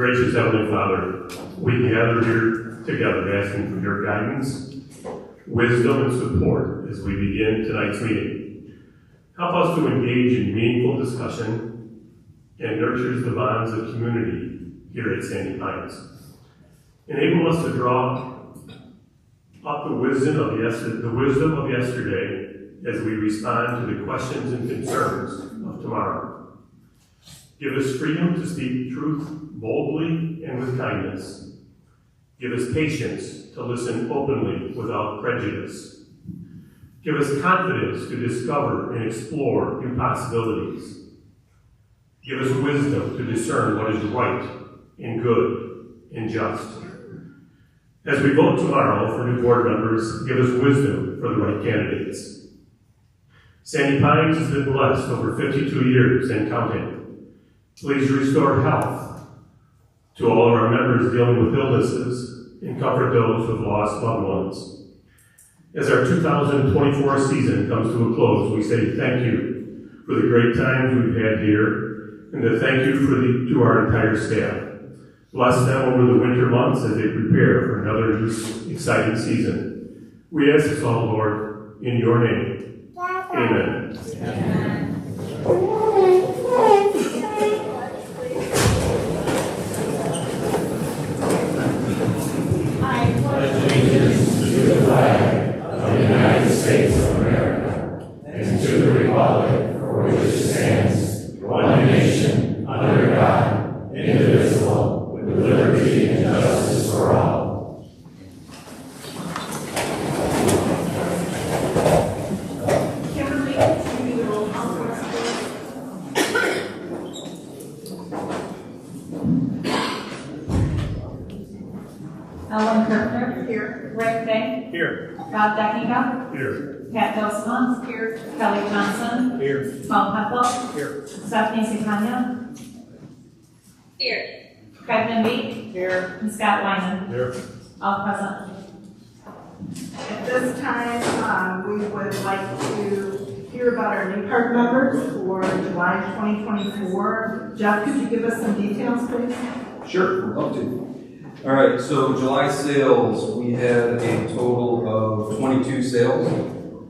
gracious Heavenly Father, we gather here together asking for your guidance, wisdom, and support as we begin tonight's meeting. Help us to engage in meaningful discussion and nurtures the bonds of community here at Sandy Pines. Enable us to draw up the wisdom of yesterday as we respond to the questions and concerns of tomorrow. Give us freedom to speak truth boldly and with kindness. Give us patience to listen openly without prejudice. Give us confidence to discover and explore new possibilities. Give us wisdom to discern what is right and good and just. As we vote tomorrow for new board members, give us wisdom for the right candidates. Sandy Pines has been blessed over 52 years and counting. Please restore health to all of our members dealing with illnesses and comfort those who have lost loved ones. As our 2024 season comes to a close, we say thank you for the great times we've had here, and to thank you to our entire staff. Bless them over the winter months as they prepare for another exciting season. We ask this all, Lord, in your name. Amen. Amen. I pledge allegiance to the flag of the United States of America and to the republic for which it stands, one nation, under God, indivisible, with liberty and justice for all. Kimberly, can you do the roll call for us, please? Ellen Kirkner. Here. Rick Day. Here. Rod Deckingham. Here. Pat Dosman. Here. Kelly Johnson. Here. Tom Heppel. Here. Stephanie Sicania. Here. Craig Van Beek. Here. And Scott Wyman. Here. All present. At this time, we would like to hear about our new park members for July 2024. Jeff, could you give us some details, please? Sure, would love to. All right, so July sales, we had a total of 22 sales.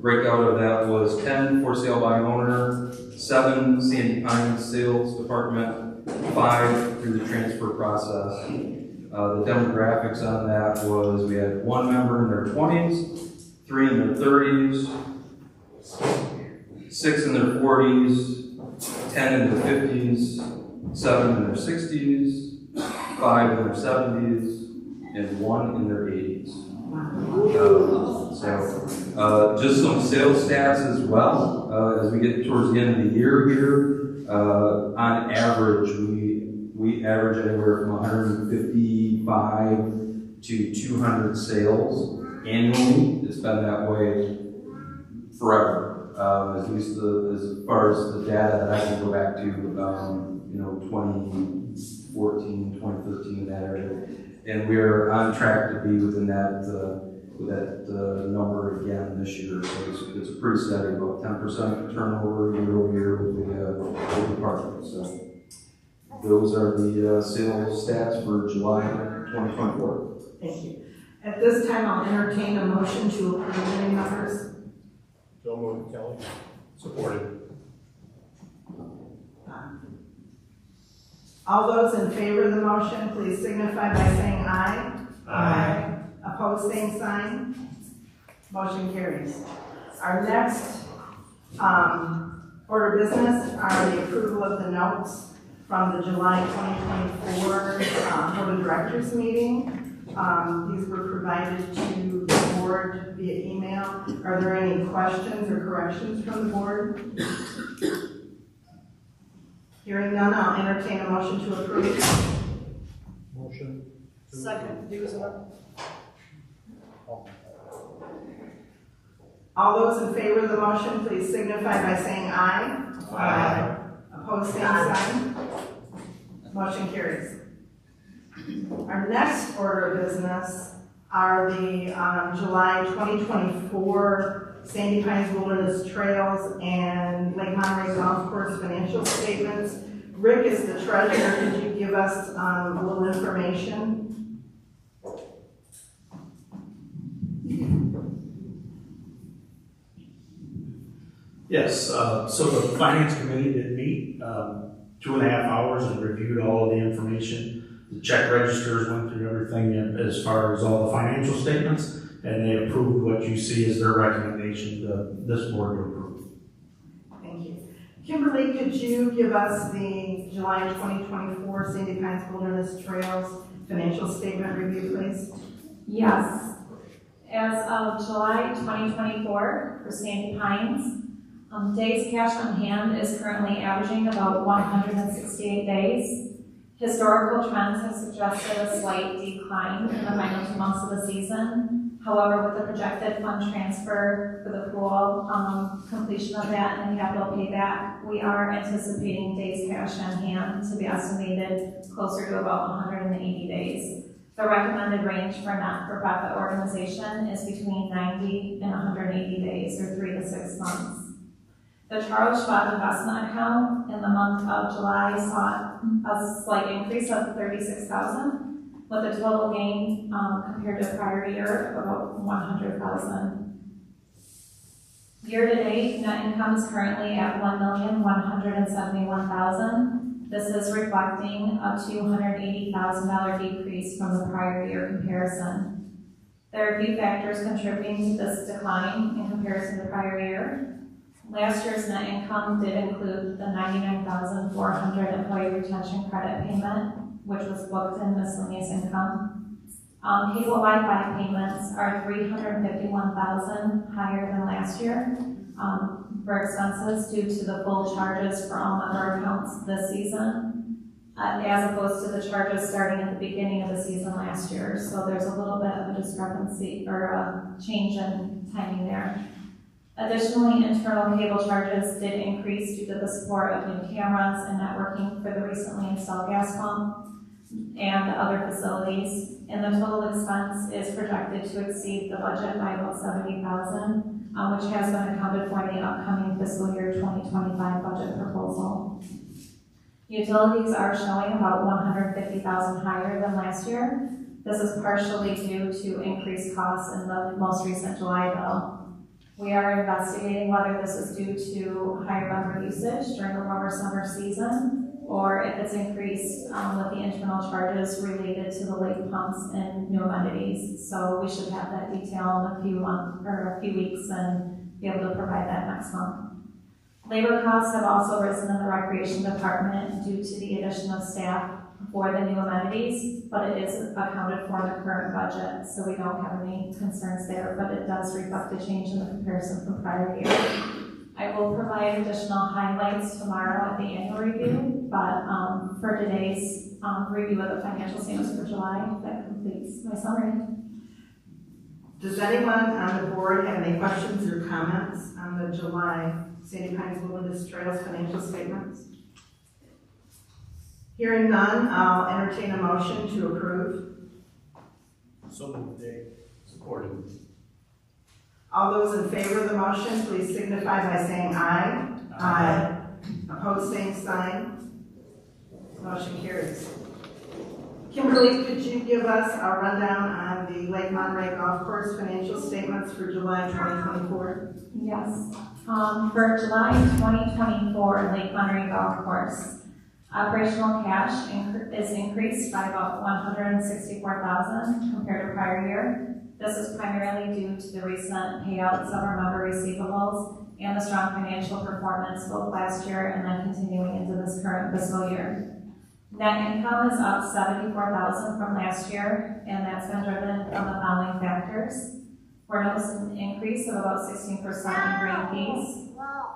Breakout of that was 10 for sale by owner, 7 Sandy Pines sales department, 5 through the transfer process. The demographics on that was we had 1 member in their 20s, 3 in their 30s, 6 in their 40s, 10 in their 50s, 7 in their 60s, 5 in their 70s, and 1 in their 80s. Just some sales stats as well. As we get towards the end of the year here, on average, we average anywhere from 155 to 200 sales annually. It's been that way forever, at least as far as the data that I can go back to, 2014, 2013, that area. And we're on track to be within that number again this year. So it's pretty steady, about 10% turnover year over year with the department. So those are the sales stats for July 2024. Thank you. At this time, I'll entertain a motion to approve the new members. So moved, Kelly. Supported. All those in favor of the motion, please signify by saying aye. Aye. Opposed, same sign. Motion carries. Our next order of business are the approval of the notes from the July 2024 Board of Directors meeting. These were provided to the board via email. Are there any questions or corrections from the board? Hearing none, I'll entertain a motion to approve. Motion. Second. All those in favor of the motion, please signify by saying aye. Aye. Opposed, same sign. Motion carries. Our next order of business are the July 2024 Sandy Pines Wilderness Trails and Lake Monterey Golf Course financial statements Rick is the treasurer. Could you give us a little information? Yes, so the finance committee did meet 2.5 hours and reviewed all of the information. The check registers went through everything as far as all the financial statements, and they approved what you see as their recommendation to this board to approve. Thank you. Kimberly, could you give us the July 2024 Sandy Pines Wilderness Trails financial statement review, please? Yes. As of July 2024 for Sandy Pines, days cash on hand is currently averaging about 168 days. Historical trends have suggested a slight decline in the final 2 months of the season. However, with the projected fund transfer for the pool, completion of that and the capital payback, we are anticipating days cash on hand to be estimated closer to about 180 days. The recommended range for a not-for-profit organization is between 90 and 180 days, or 3 to 6 months. The Charles Schwab investment account in the month of July saw a slight increase of $36,000, with a total gain compared to prior year of about $100,000. Year to date, net income is currently at $1,171,000. This is reflecting a $280,000 decrease from the prior year comparison. There are a few factors contributing to this decline in comparison to prior year. Last year's net income did include the $99,400 employee retention credit payment, which was booked in miscellaneous income. Cable Wi-Fi payments are $351,000 higher than last year for expenses due to the full charges for all member accounts this season, as opposed to the charges starting at the beginning of the season last year. So there's a little bit of a discrepancy or a change in timing there. Additionally, internal cable charges did increase due to the support of new cameras and networking for the recently installed gas pump and other facilities. And the total expense is projected to exceed the budget by about $70,000, which has been accounted for in the upcoming fiscal year 2025 budget proposal. Utilities are showing about $150,000 higher than last year. This is partially due to increased costs in the most recent July bill. We are investigating whether this is due to higher member usage during the warmer summer season, or if it's increased with the internal charges related to the lake pumps and new amenities. So we should have that detail in a few weeks and be able to provide that next month. Labor costs have also risen in the recreation department due to the addition of staff for the new amenities, but it is accounted for in the current budget, so we don't have any concerns there, but it does reflect a change in the comparison from prior year. I will provide additional highlights tomorrow at the annual review, but for today's review of the financial statements for July, that completes my summary. Does anyone on the board have any questions or comments on the July Sandy Pines Wilderness Trails financial statements? Hearing none, I'll entertain a motion to approve. So moved, Dave. Supported. All those in favor of the motion, please signify by saying aye. Aye. Opposed, same sign. Motion carries. Kimberly, could you give us a rundown on the Lake Monterey Golf Course financial statements for July 2024? Yes. For July 2024, Lake Monterey Golf Course, operational cash is increased by about $164,000 compared to prior year. This is primarily due to the recent payouts of our member receivables and the strong financial performance both last year and then continuing into this current fiscal year. Net income is up $74,000 from last year, and that's been driven from the following factors. We're noticing an increase of about 16% in green peas.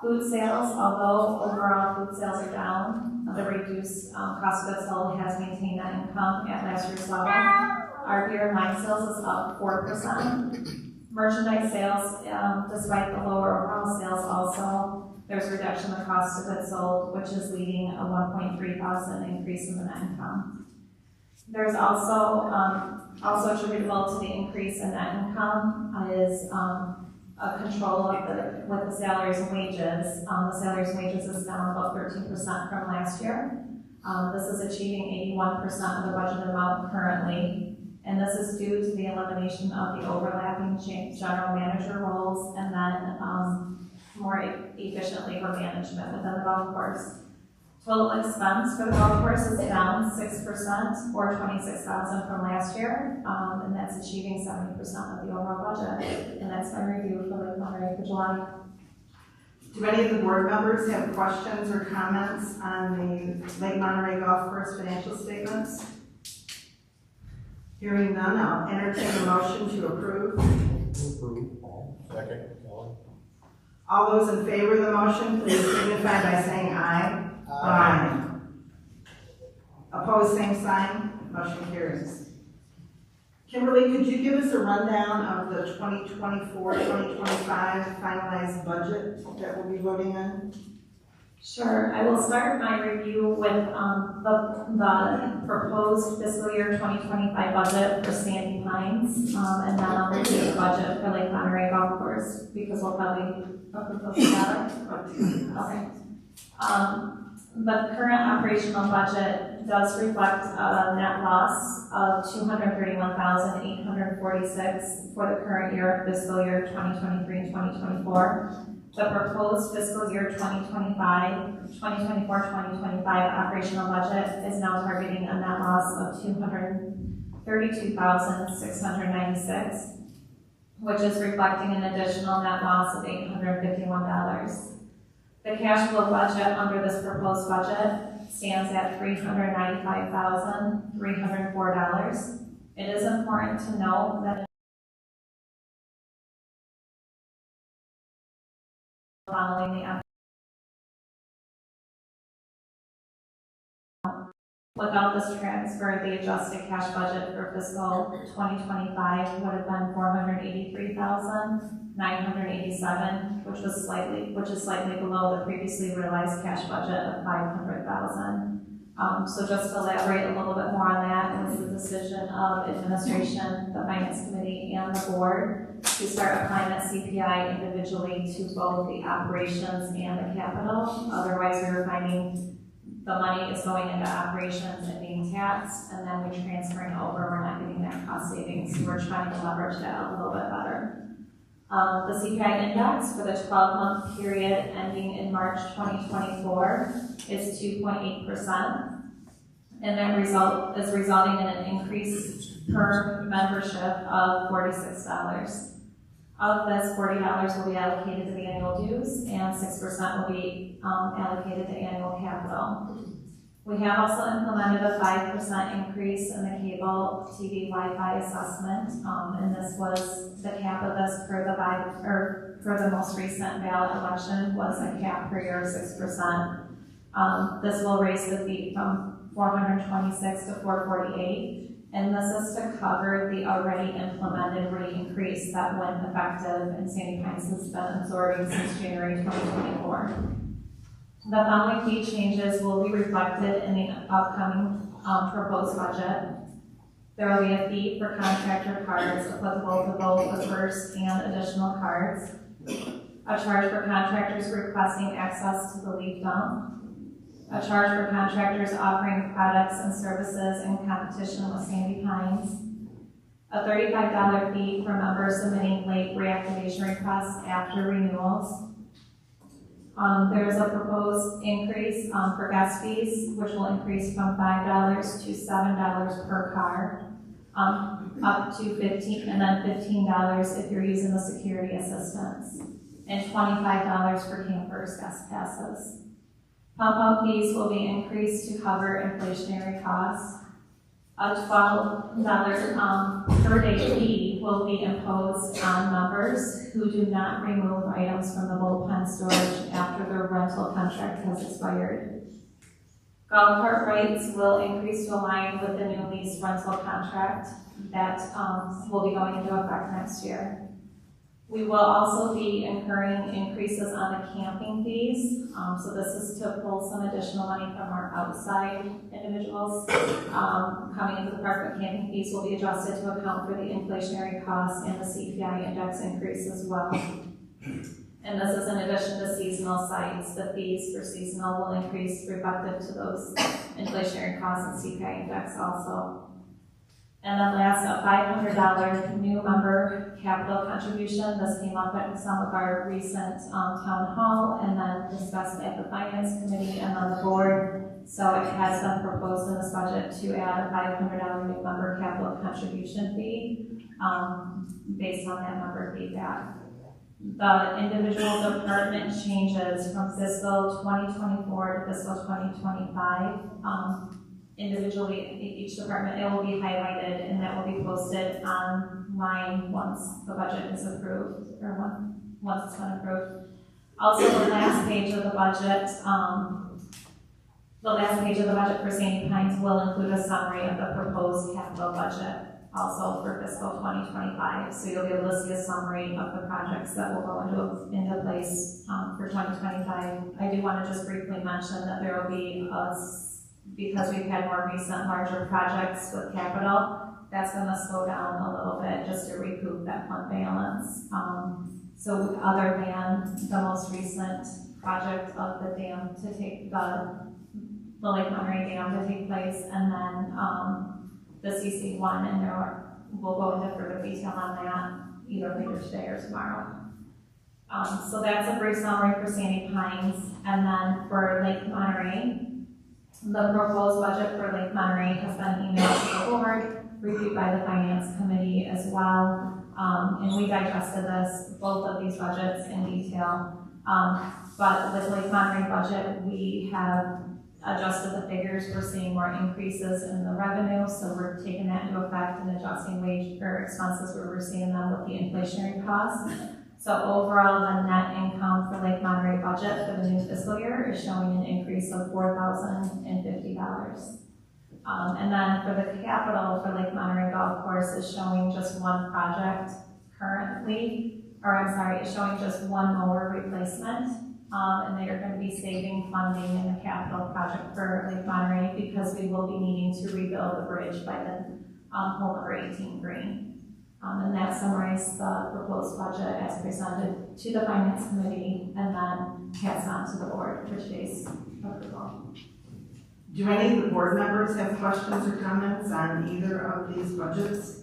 Food sales, although overall food sales are down, the reduced cost of goods sold has maintained that income at last year's level. Our beer and wine sales is up 4%. Merchandise sales, despite the lower overall sales also, there's a reduction in the cost of goods sold, which is leading a $1,300 increase in the net income. There's also attributable to the increase in net income is a control of with the salaries and wages. The salaries and wages is down about 13% from last year. This is achieving 81% of the budget amount currently, and this is due to the elimination of the overlapping general manager roles and then more efficient labor management within the golf course. Total expense for the golf course is down 6% or $26,000 from last year, and that's achieving 70% of the overall budget. And that's my review for Lake Monterey for July. Do any of the board members have questions or comments on the Lake Monterey Golf Course financial statements? Hearing none, I'll entertain a motion to approve. Second. All those in favor of the motion, please signify by saying aye. Aye. Opposed, same sign. Motion carries. Kimberly, could you give us a rundown of the 2024-2025 finalized budget that we'll be voting on? Sure. I will start my review with the proposed fiscal year 2025 budget for Sandy Pines, and then I'll review the budget for Lake Monterey Golf Course because we'll probably put those together. Okay. The current operational budget does reflect a net loss of $231,846 for the current year, fiscal year 2023 and 2024. The proposed fiscal year 2024-2025 operational budget is now targeting a net loss of $232,696, which is reflecting an additional net loss of $851. The cash flow budget under this proposed budget stands at $395,304. It is important to note that following the without this transfer, the adjusted cash budget for fiscal 2025 would have been $483,987, which is slightly below the previously realized cash budget of $500,000. So just to elaborate a little bit more on that, it was the decision of administration, the finance committee, and the board to start applying that CPI individually to both the operations and the capital. Otherwise, we were finding the money is going into operations and being taxed, and then we're transferring over, we're not getting that cost savings. So we're trying to leverage that a little bit better. The CPI index for the 12-month period ending in March 2024 is 2.8%, and that is resulting in an increase per membership of $46. Of this, $40 will be allocated to the annual dues, and 6% will be allocated to annual capital. We have also implemented a 5% increase in the cable TV Wi-Fi assessment, and this was the cap of this for the most recent ballot election was a cap per year of 6%. This will raise the fee from $426 to $448. And this is to cover the already implemented rate increase that went effective and Sandy Pines has been absorbing since January 2024. The following fee changes will be reflected in the upcoming proposed budget. There will be a fee for contractor cards applicable to both the first and additional cards, a charge for contractors requesting access to the leaf dump, a charge for contractors offering products and services in competition with Sandy Pines, a $35 fee for members submitting late reactivation requests after renewals. There is a proposed increase for gas fees, which will increase from $5 to $7 per car, up to $15, and then $15 if you're using the security assistance, and $25 for campers' guest passes. Pump-out fees will be increased to cover inflationary costs. A $12 per day fee will be imposed on members who do not remove items from the bullpen storage after their rental contract has expired. Golf cart rates will increase to align with the new lease rental contract that will be going into effect next year. We will also be incurring increases on the camping fees. So this is to pull some additional money from our outside individuals coming into the park, but camping fees will be adjusted to account for the inflationary costs and the CPI index increase as well. And this is in addition to seasonal sites. The fees for seasonal will increase reflective to those inflationary costs and CPI index also. And then last, a $500 new member capital contribution. This came up at some of our recent town hall and then discussed at the finance committee and on the board. So it has been proposed in this budget to add a $500 new member capital contribution fee based on that member feedback. The individual department changes from fiscal 2024 to fiscal 2025. Individually, each department, it will be highlighted and that will be posted online once the budget is approved, or once it's been approved. Also, the last page of the budget, for Sandy Pines will include a summary of the proposed capital budget, also for fiscal 2025. So you'll be able to see a summary of the projects that will go into place for 2025. I do want to just briefly mention that there will be because we've had more recent larger projects with capital, that's going to slow down a little bit just to recoup that fund balance. So other than the most recent project of the dam to take the Lake Monterey Dam to take place, and then the CC1, and we'll go into further detail on that either later today or tomorrow. So that's a brief summary for Sandy Pines, and then for Lake Monterey. The proposed budget for Lake Monterey has been emailed to the board, reviewed by the finance committee as well, and we digested both of these budgets in detail. But with Lake Monterey budget, we have adjusted the figures. We're seeing more increases in the revenue, so we're taking that into effect and adjusting wage or expenses where we're seeing them with the inflationary costs. So overall, the net income for Lake Monterey budget for the new fiscal year is showing an increase of $4,050. And then for the capital for Lake Monterey Golf Course is showing just one project currently, it's showing just one mower replacement. And they are going to be saving funding in the capital project for Lake Monterey because we will be needing to rebuild the bridge by the hole number 18 green. And that summarizes the proposed budget as presented to the finance committee and then passed on to the board for today's approval. Do any of the board members have questions or comments on either of these budgets?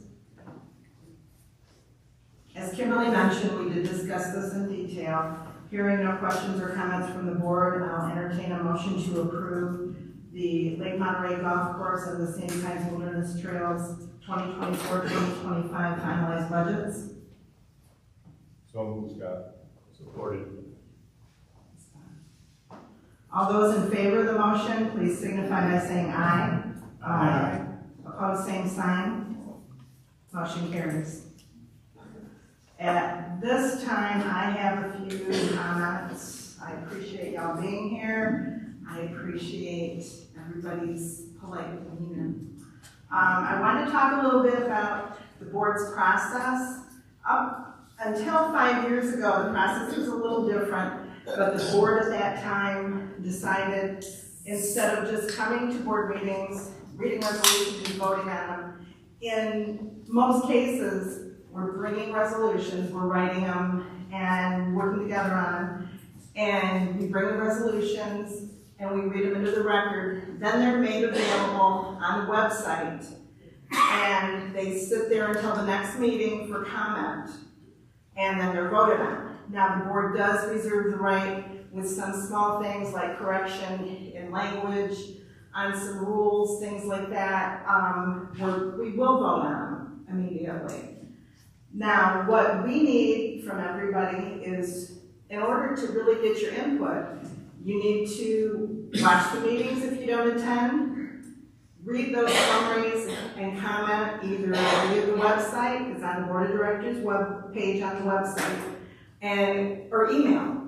As Kimberly mentioned, we did discuss this in detail. Hearing no questions or comments from the board, I'll entertain a motion to approve the Lake Monterey Golf Course and the Sandy Pines Wilderness Trails 2024-2025 finalized budgets. So moved, Scott. Supported. All those in favor of the motion, please signify by saying aye. Aye. Opposed, same sign. Motion carries. At this time, I have a few comments. I appreciate y'all being here. I appreciate everybody's polite demeanor. I want to talk a little bit about the board's process. Up until 5 years ago, the process was a little different, but the board at that time decided instead of just coming to board meetings, reading resolutions and voting on them, in most cases, we're bringing resolutions, we're writing them and working together on them, and we bring the resolutions and we read them into the record. Then they're made available on the website, and they sit there until the next meeting for comment, and then they're voted on. Now, the board does reserve the right with some small things like correction in language, on some rules, things like that, where we will vote on them immediately. Now, what we need from everybody is, in order to really get your input, you need to watch the meetings if you don't attend, read those summaries, and comment either via the website, it's on the Board of Directors web page on the website, or email.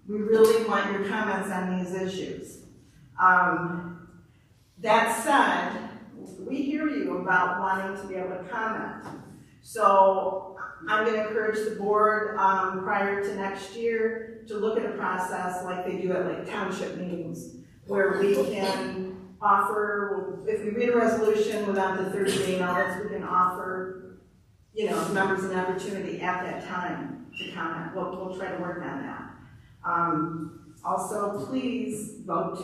We really want your comments on these issues. That said, we hear you about wanting to be able to comment. So I'm going to encourage the board prior to next year to look at a process like they do at like township meetings, where we can offer, if we read a resolution without the 30-day notice, we can offer, members an opportunity at that time. to comment. We'll try to work on that. Also, please vote.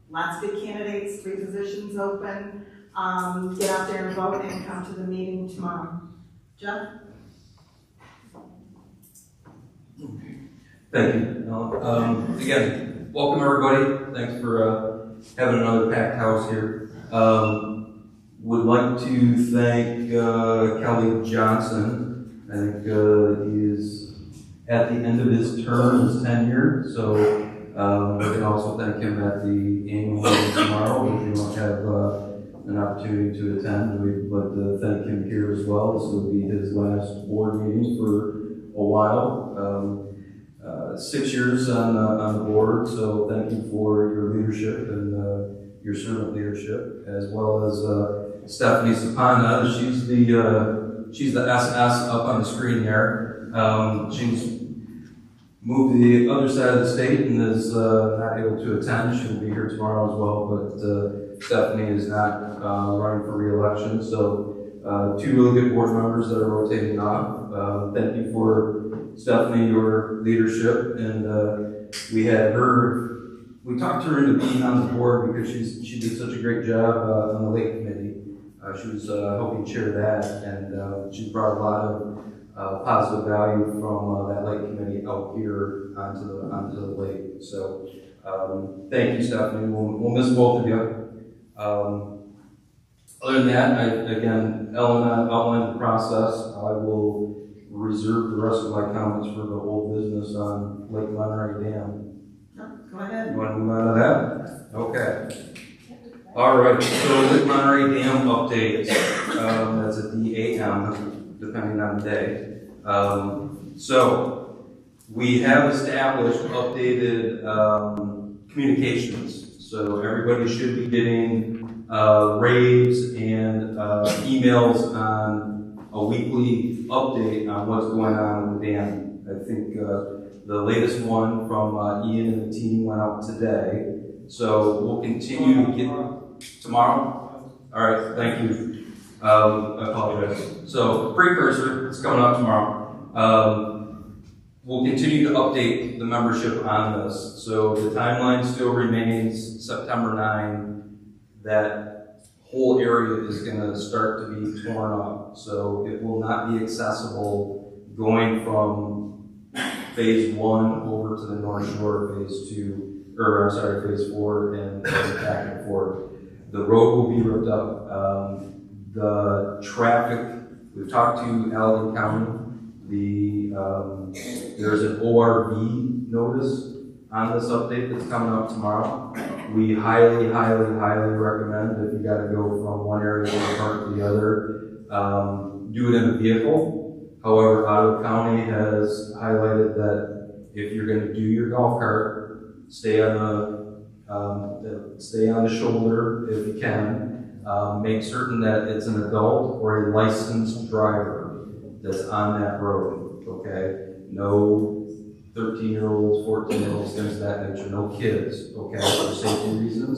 Lots of good candidates, 3 positions open. Get out there and vote and come to the meeting tomorrow. Jeff? Thank you. Again, welcome everybody. Thanks for having another packed house here. Would like to thank Kelly Johnson. I think he is at the end of his term, his tenure. So we can also thank him at the annual meeting tomorrow. If you don't have an opportunity to attend, we'd like to thank him here as well. This will be his last board meeting for a while. 6 years on the board, so thank you for your leadership and your servant leadership, as well as Stephanie Sapana. She's the SS up on the screen there. She's moved to the other side of the state and is not able to attend. She'll be here tomorrow as well, but Stephanie is not running for re-election. So 2 really good board members that are rotating off. Thank you for Stephanie, your leadership, and we talked her into being on the board because she did such a great job on the Lake Committee. She was helping chair that, and she brought a lot of positive value from that Lake Committee out here onto the lake. So thank you, Stephanie. We'll miss both of you. Other than that, again, Ellen outlined the process. I will reserve the rest of my comments for the whole business on Lake Monterey Dam. No, go ahead. You want to move on to that? Okay. All right, so Lake Monterey Dam update. That's a DAM, depending on the day. So we have established updated communications. So everybody should be getting raves and emails on a weekly update on what's going on with the dam. I think the latest one from Ian and the team went out today. So we'll continue to get tomorrow. All right, thank you. I apologize. So precursor, it's coming up tomorrow. We'll continue to update the membership on this. So the timeline still remains September 9. That whole area is going to start to be torn up. So it will not be accessible going from phase 1 over to the North Shore, phase 4 and back and forth. The road will be ripped up. The traffic, we've talked to Allegan County. There's an ORV notice on this update that's coming up tomorrow. We highly, highly, highly recommend if you got to go from one area of the park to the other, do it in a vehicle. However, Ottawa County has highlighted that if you're going to do your golf cart, stay on the shoulder if you can. Make certain that it's an adult or a licensed driver that's on that road. Okay, no 13-year-olds, 14-year-olds, things of that nature, no kids, okay, for safety reasons.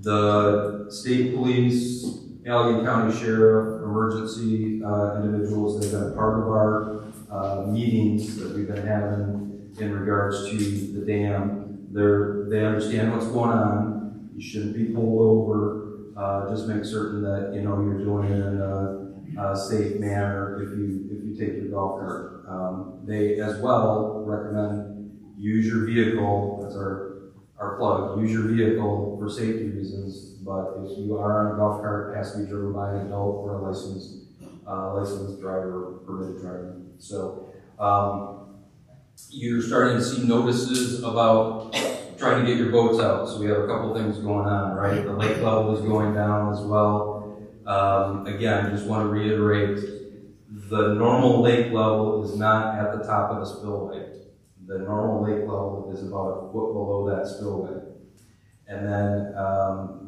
The state police, Allegan County Sheriff, emergency individuals, they've been part of our meetings that we've been having in regards to the dam. They understand what's going on. You shouldn't be pulled over. Just make certain that you're doing it in a safe manner if you take your golf cart. They as well recommend use your vehicle, that's our plug, use your vehicle for safety reasons, but if you are on a golf cart, it has to be driven by an adult or a licensed driver, permitted driver. So you're starting to see notices about trying to get your boats out. So we have a couple things going on, right? The lake level is going down as well. Again, just want to reiterate, the normal lake level is not at the top of the spillway. The normal lake level is about a foot below that spillway. And then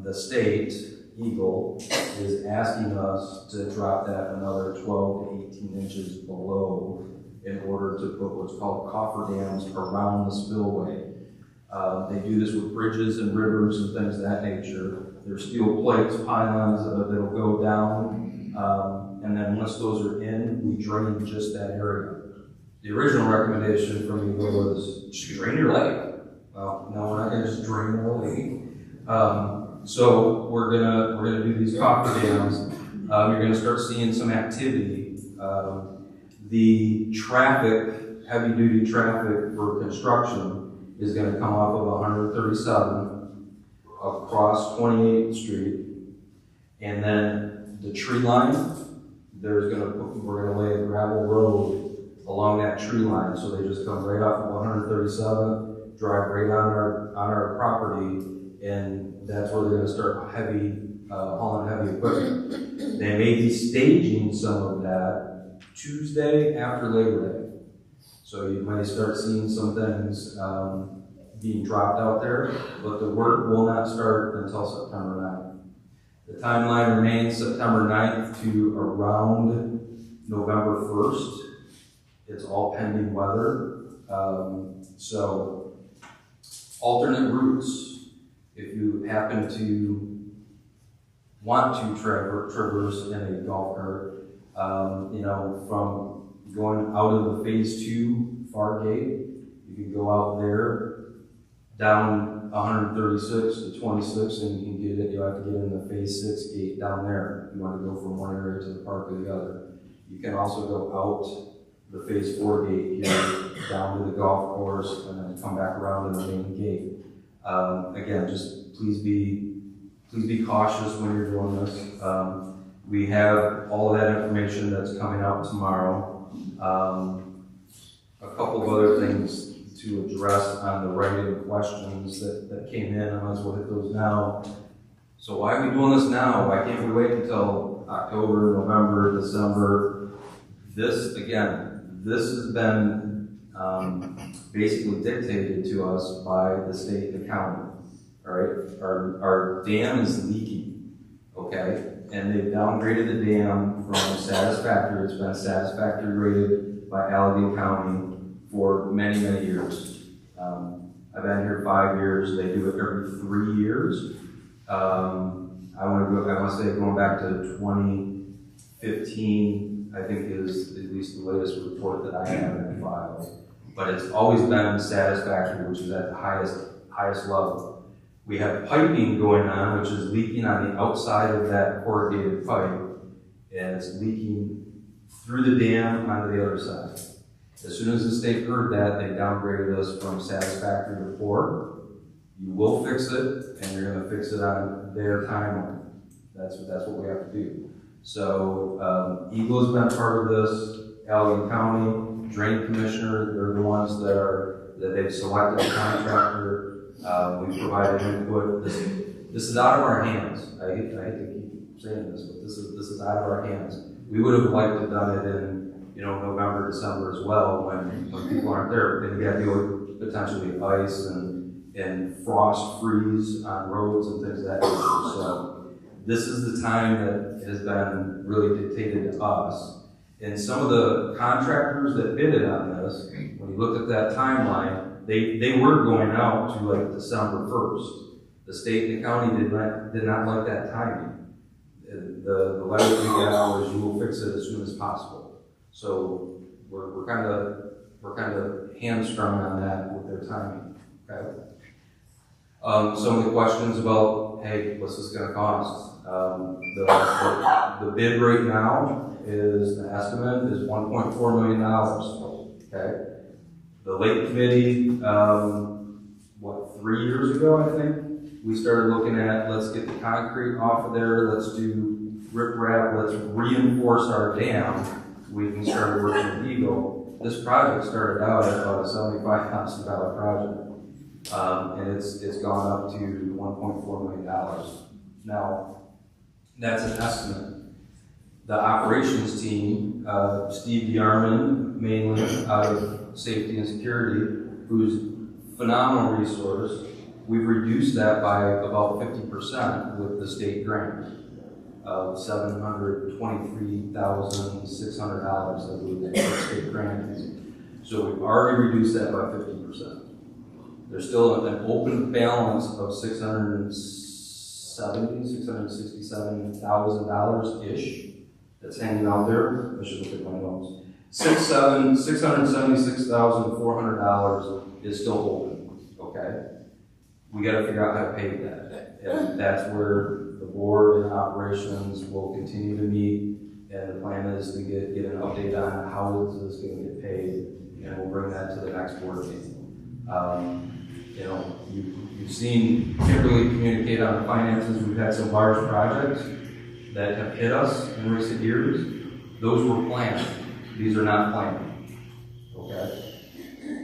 the state, Eagle, is asking us to drop that another 12 to 18 inches below in order to put what's called coffer dams around the spillway. They do this with bridges and rivers and things of that nature. There's steel plates, pylons that'll go down. And then once those are in, we drain just that area. The original recommendation from Eagle was just drain your lake. Well, no, we're not gonna just drain our lake. So we're gonna do these coffer dams. You're gonna start seeing some activity. The traffic, heavy duty traffic for construction is gonna come off of 137 across 28th Street. And then the tree line, we're gonna lay a gravel road along that tree line, so they just come right off of 137, drive right on our property, and that's where they're gonna start hauling heavy equipment. They may be staging some of that Tuesday after Labor Day. So you might start seeing some things being dropped out there, but the work will not start until September 9th. The timeline remains September 9th to around November 1st. It's all pending weather. So alternate routes, if you happen to want to traverse in a golf cart, from going out of the phase 2 far gate, you can go out there down 136 to 26, and you can get it. You have to get in the phase 6 gate down there. If you want to go from one area to the park or the other. You can also go out the phase 4 gate here down to the golf course, and then come back around to the main gate. Again, just please be cautious when you're doing this. We have all of that information that's coming out tomorrow. A couple of other things to address on the writing questions that came in. I might as well hit those now. So why are we doing this now? Why can't we wait until October, November, December? This has been basically dictated to us by the state and the county. All right, our dam is leaking, okay? And they've downgraded the dam from satisfactory. It's been satisfactory rated by Allegheny County for many, many years. I've been here 5 years. They do it every 3 years. I want to say going back to 2015, I think is at least the latest report that I have in the file. But it's always been satisfactory, which is at the highest level. We have piping going on, which is leaking on the outside of that corrugated pipe, and it's leaking through the dam onto the other side. As soon as the state heard that, they downgraded us from satisfactory to poor. You will fix it, and you're going to fix it on their timeline. That's what we have to do. So Eagle has been part of this. Allegheny County Drain Commissioner, they're the ones that they've selected a contractor. We provided input. This is out of our hands. I hate to keep saying this, but this is out of our hands. We would have liked to have done it in November, December as well, when people aren't there. Then you got to deal with potentially ice and frost freeze on roads and things of that nature. So this is the time that has been really dictated to us. And some of the contractors that bidded on this, when you looked at that timeline, they were going out to like December 1st. The state and the county did not like that timing. The letter we got was, you will fix it as soon as possible. So we're kind of hamstrung on that with their timing. Okay. Some of the questions about, hey, what's this going to cost? The bid right now is, the estimate is $1.4 million. Okay. The Lake Committee, 3 years ago, I think, we started looking at, let's get the concrete off of there, let's do riprap, let's reinforce our dam. We can start working with Eagle. This project started out at about a $75,000 project, and it's gone up to $1.4 million. Now, that's an estimate. The operations team, Steve DeArmond, mainly out of safety and security, who's a phenomenal resource, we've reduced that by about 50% with the state grant of $723,600, I believe, that the state grant is. So we've already reduced that by 50%. There's still an open balance of $667,000-ish that's hanging out there. I should look at my notes. $676,400 is still open, okay? We gotta figure out how to pay that. And that's where the board and operations will continue to meet, and the plan is to get an update on how is this gonna get paid, and we'll bring that to the next board meeting. You know, you've seen Kimberly communicate on the finances. We've had some large projects that have hit us in recent years. Those were planned. These are not planned, okay?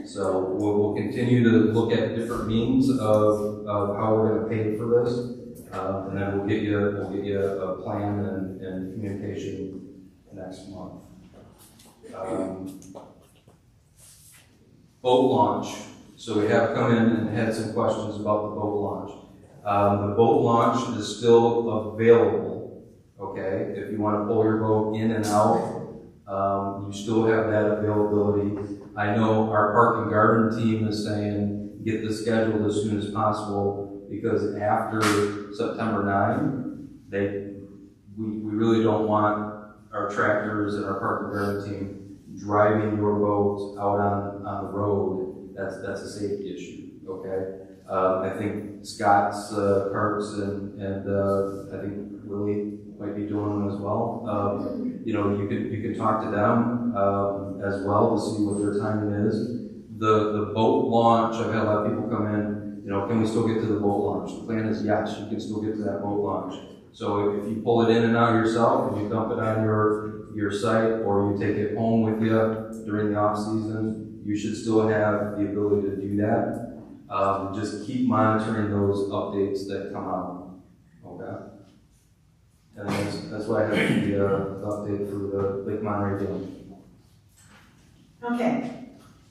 So we'll continue to look at different means of how we're gonna pay for this. And then we'll get you a plan and communication next month. Boat launch. So we have come in and had some questions about the boat launch. The boat launch is still available, okay? If you want to pull your boat in and out, you still have that availability. I know our Park and Garden team is saying get this scheduled as soon as possible, because after September 9, we really don't want our tractors and our Park and Garden team driving your boat out on the road. That's a safety issue, okay? I think Scott's carts and I think Willie might be doing them as well. You know, you can talk to them as well to see what their timing is. The boat launch, I've had a lot of people come in, you know, can we still get to the boat launch? The plan is yes, you can still get to that boat launch. So if you pull it in and out yourself, and you dump it on your site, or you take it home with you during the off season, you should still have the ability to do that. Just keep monitoring those updates that come out, okay? And that's why I have the update for the Lake Monterey Dam. Okay,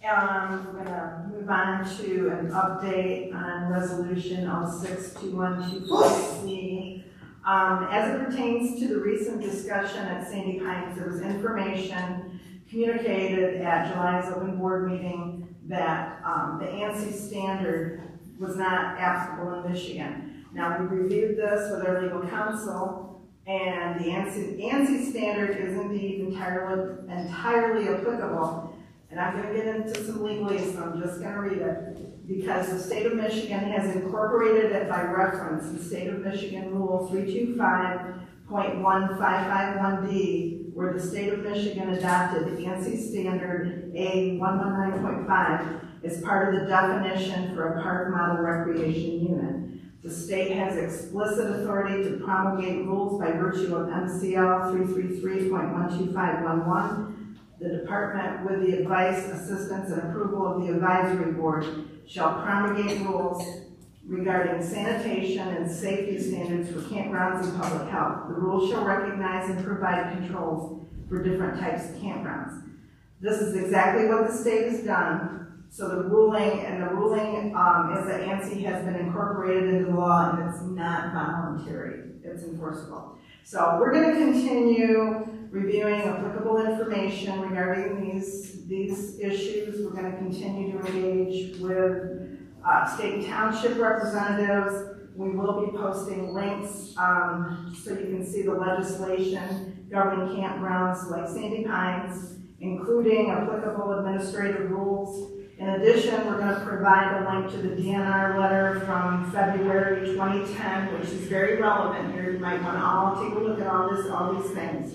we're gonna move on to an update on resolution 062124C. As it pertains to the recent discussion at Sandy Pines, there was information communicated at July's open board meeting that the ANSI standard was not applicable in Michigan. Now, we reviewed this with our legal counsel, and the ANSI standard is indeed entirely applicable. And I'm going to get into some legalese, so I'm just going to read it. Because the state of Michigan has incorporated it by reference in State of Michigan Rule 325.1551D, where the state of Michigan adopted the ANSI standard A119.5 as part of the definition for a park model recreation unit. The state has explicit authority to promulgate rules by virtue of MCL 333.12511. The department, with the advice, assistance, and approval of the advisory board, shall promulgate rules regarding sanitation and safety standards for campgrounds and public health. The rules shall recognize and provide controls for different types of campgrounds. This is exactly what the state has done. So the ruling is that ANSI has been incorporated into the law, and it's not voluntary, it's enforceable. So we're going to continue reviewing applicable information regarding these issues. We're going to continue to engage with state and township representatives. We will be posting links so you can see the legislation governing campgrounds like Sandy Pines, including applicable administrative rules. In addition, we're going to provide a link to the DNR letter from February 2010, which is very relevant here. You might want to all take a look at all these things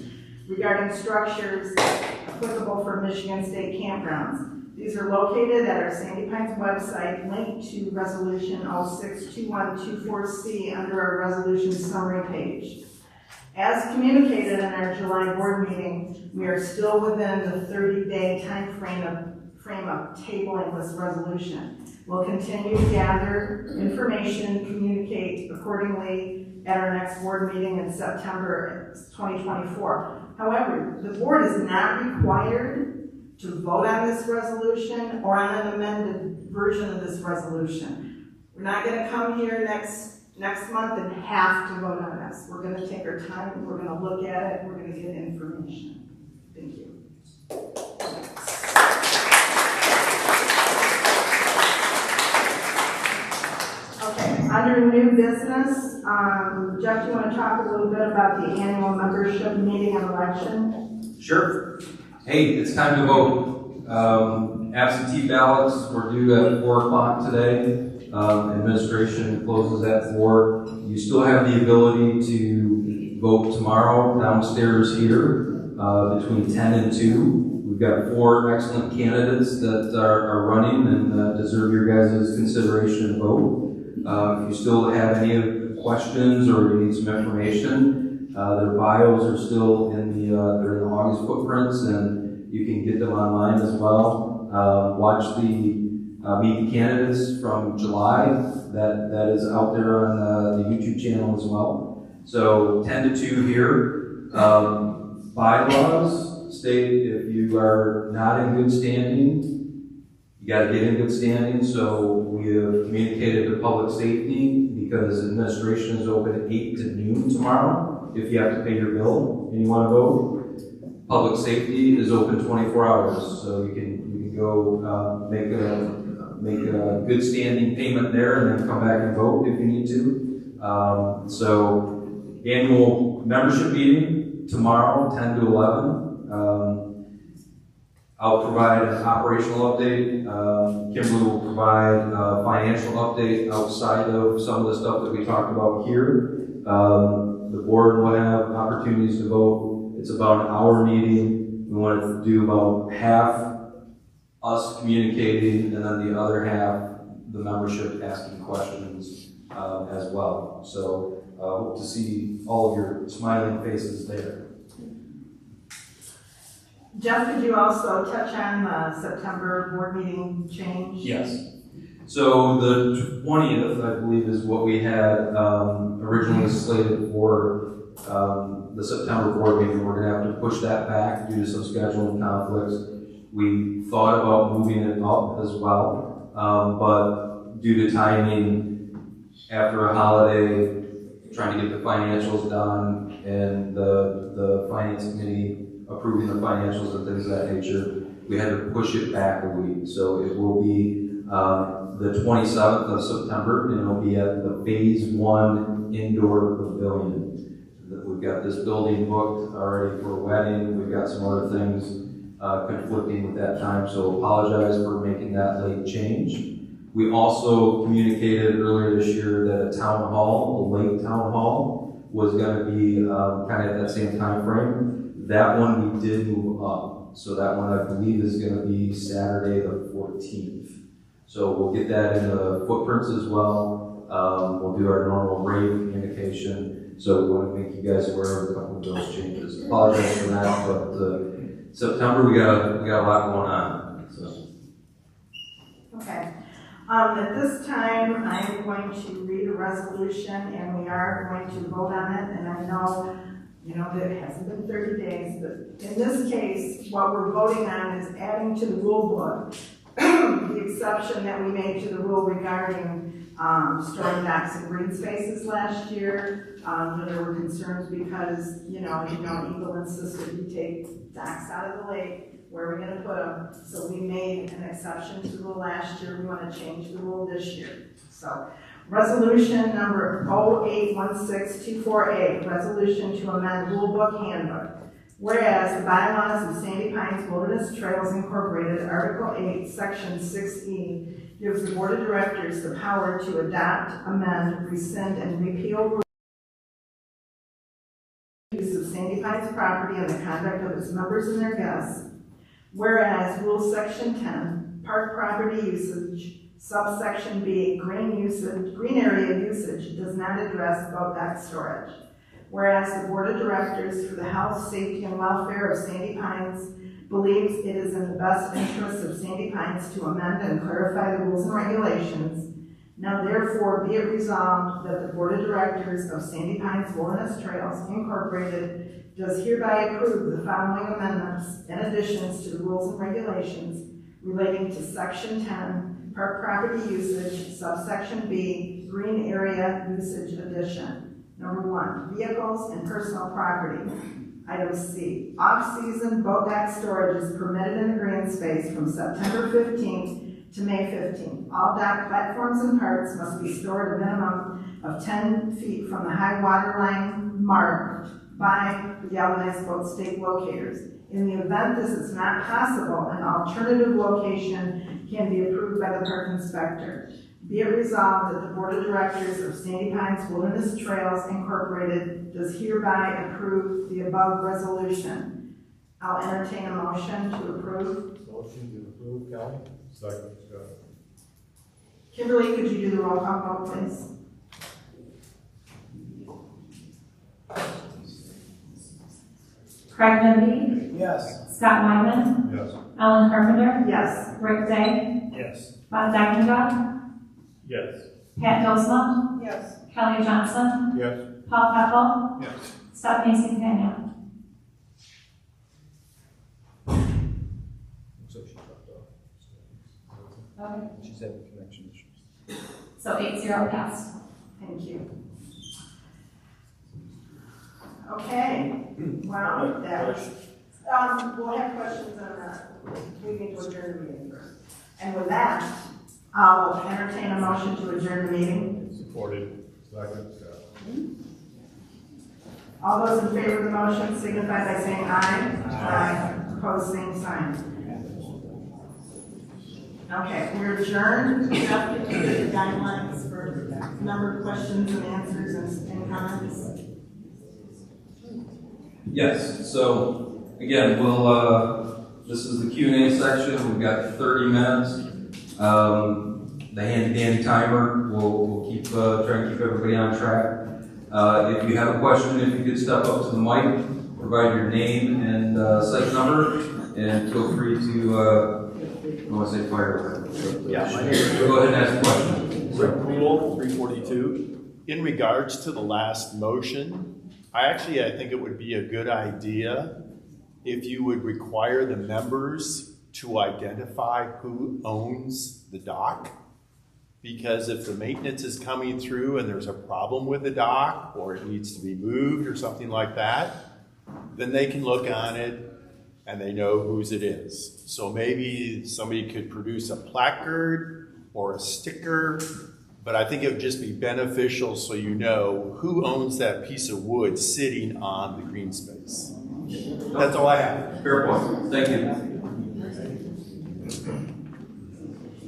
regarding structures applicable for Michigan State campgrounds. These are located at our Sandy Pines website, linked to Resolution 062124C under our resolution summary page. As communicated in our July board meeting, we are still within the 30-day time frame of tabling this resolution. We'll continue to gather information, communicate accordingly at our next board meeting in September 2024. However, the board is not required to vote on this resolution or on an amended version of this resolution. We're not going to come here next month and have to vote on this. We're going to take our time, we're going to look at it, we're going to get information. Thank you. Okay, under new business, Jeff, do you want to talk a little bit about the annual membership meeting and election? Sure. Hey, it's time to vote. Absentee ballots were due at 4 o'clock today. Administration closes at 4. You still have the ability to vote tomorrow downstairs here between 10 and 2. We've got 4 excellent candidates that are running and deserve your guys' consideration and vote. If you still have any questions or you need some information, their bios are still in they're in the August footprints, and you can get them online as well. Watch the Meet the Candidates from July. That is out there on the YouTube channel as well. So 10 to 2 here. Bylaws state if you are not in good standing, you got to get in good standing. So we have communicated to public safety because administration is open at 8 to noon tomorrow. If you have to pay your bill and you want to vote, public safety is open 24 hours. So you can go make a good standing payment there and then come back and vote if you need to. So annual membership meeting tomorrow, 10 to 11. I'll provide an operational update. Kimberly will provide a financial update outside of some of the stuff that we talked about here. The board will have opportunities to vote. It's about an hour meeting. We want to do about half us communicating and then the other half the membership asking questions as well. So hope to see all of your smiling faces there. Jeff, could you also touch on the September board meeting change? Yes. So the 20th, I believe, is what we had originally slated for the September board meeting. We're going to have to push that back due to some scheduling conflicts. We thought about moving it up as well, but due to timing, after a holiday, trying to get the financials done and the finance committee approving the financials and things of that nature, we had to push it back a week. So it will be the 27th of September, and it'll be at the Phase 1 Indoor Pavilion. We've got this building booked already for a wedding. We've got some other things conflicting with that time, so apologize for making that late change. We also communicated earlier this year that a town hall, a late town hall, was going to be kind of at that same time frame. That one we did move up, so that one I believe is going to be Saturday the 14th. So we'll get that in the footprints as well. We'll do our normal rave communication. So we want to make you guys aware of a couple of those changes. Apologize for that, but September we got a lot going on. So. Okay. At this time, I'm going to read a resolution, and we are going to vote on it. And I know, that it hasn't been 30 days, but in this case, what we're voting on is adding to the rule book the exception that we made to the rule regarding storing docks and green spaces last year. There were concerns because, Eagle insisted we take docks out of the lake. Where are we going to put them? So we made an exception to the rule last year. We want to change the rule this year. So resolution number 081624A, resolution to amend rule book handbook. Whereas the bylaws of Sandy Pines Wilderness Trails Incorporated, Article 8, Section 6E, gives the Board of Directors the power to adopt, amend, rescind, and repeal use of Sandy Pines property and the conduct of its members and their guests. Whereas Rule Section 10, Park Property Usage, Subsection B, Green Area Usage, does not address boat dock storage. Whereas the Board of Directors for the health, safety, and welfare of Sandy Pines believes it is in the best interest of Sandy Pines to amend and clarify the rules and regulations, now therefore be it resolved that the Board of Directors of Sandy Pines Wilderness Trails Incorporated does hereby approve the following amendments and additions to the rules and regulations relating to Section 10, Park Property Usage, Subsection B, Green Area Usage Addition. Number 1, vehicles and personal property. Item C, off-season boat dock storage is permitted in the green space from September 15th to May 15th. All dock platforms and parts must be stored a minimum of 10 feet from the high water line marked by the galvanized boat stake locators. In the event this is not possible, an alternative location can be approved by the park inspector. Be it resolved that the Board of Directors of Sandy Pines Wilderness Trails Incorporated does hereby approve the above resolution. I'll entertain a motion to approve. Motion to approve, Kelly. Second, Scott. Kimberly, could you do the roll call vote, please? Craig Benby, Yes. Scott Wyman, Yes. Ellen Carpenter, Yes. Rick Day, Yes. Bob Dackenbaugh, Yes. Pat Dosma, Yes. Kelly Johnson, Yes. Paul Pepple, Yes. Stephanie Santana. So she dropped off. Okay. She's having connection issues. So 8-0 passed. Thank you. Okay, well, that was, we'll have questions on that. We need to adjourn the meeting first. And with that, I'll entertain a motion to adjourn the meeting. Supported. Second, Scott. All those in favor of the motion signify by saying aye. Aye. Opposed, same sign. Okay, we're adjourned. Jeff, did you get the guidelines for number of questions and answers and comments? Yes, so again, this is the Q&A section. We've got 30 minutes. The handy dandy timer, we'll keep, try and keep everybody on track. If you have a question, if you could step up to the mic, provide your name and site number, and feel free to, I want to say fire. Yeah, my name is Go ahead and ask a question. Rick Poole, 342. In regards to the last motion, I think it would be a good idea if you would require the members to identify who owns the dock. Because if the maintenance is coming through and there's a problem with the dock, or it needs to be moved or something like that, then they can look on it and they know whose it is. So maybe somebody could produce a placard or a sticker, but I think it would just be beneficial so you know who owns that piece of wood sitting on the green space. That's all I have. Fair point. Thank you.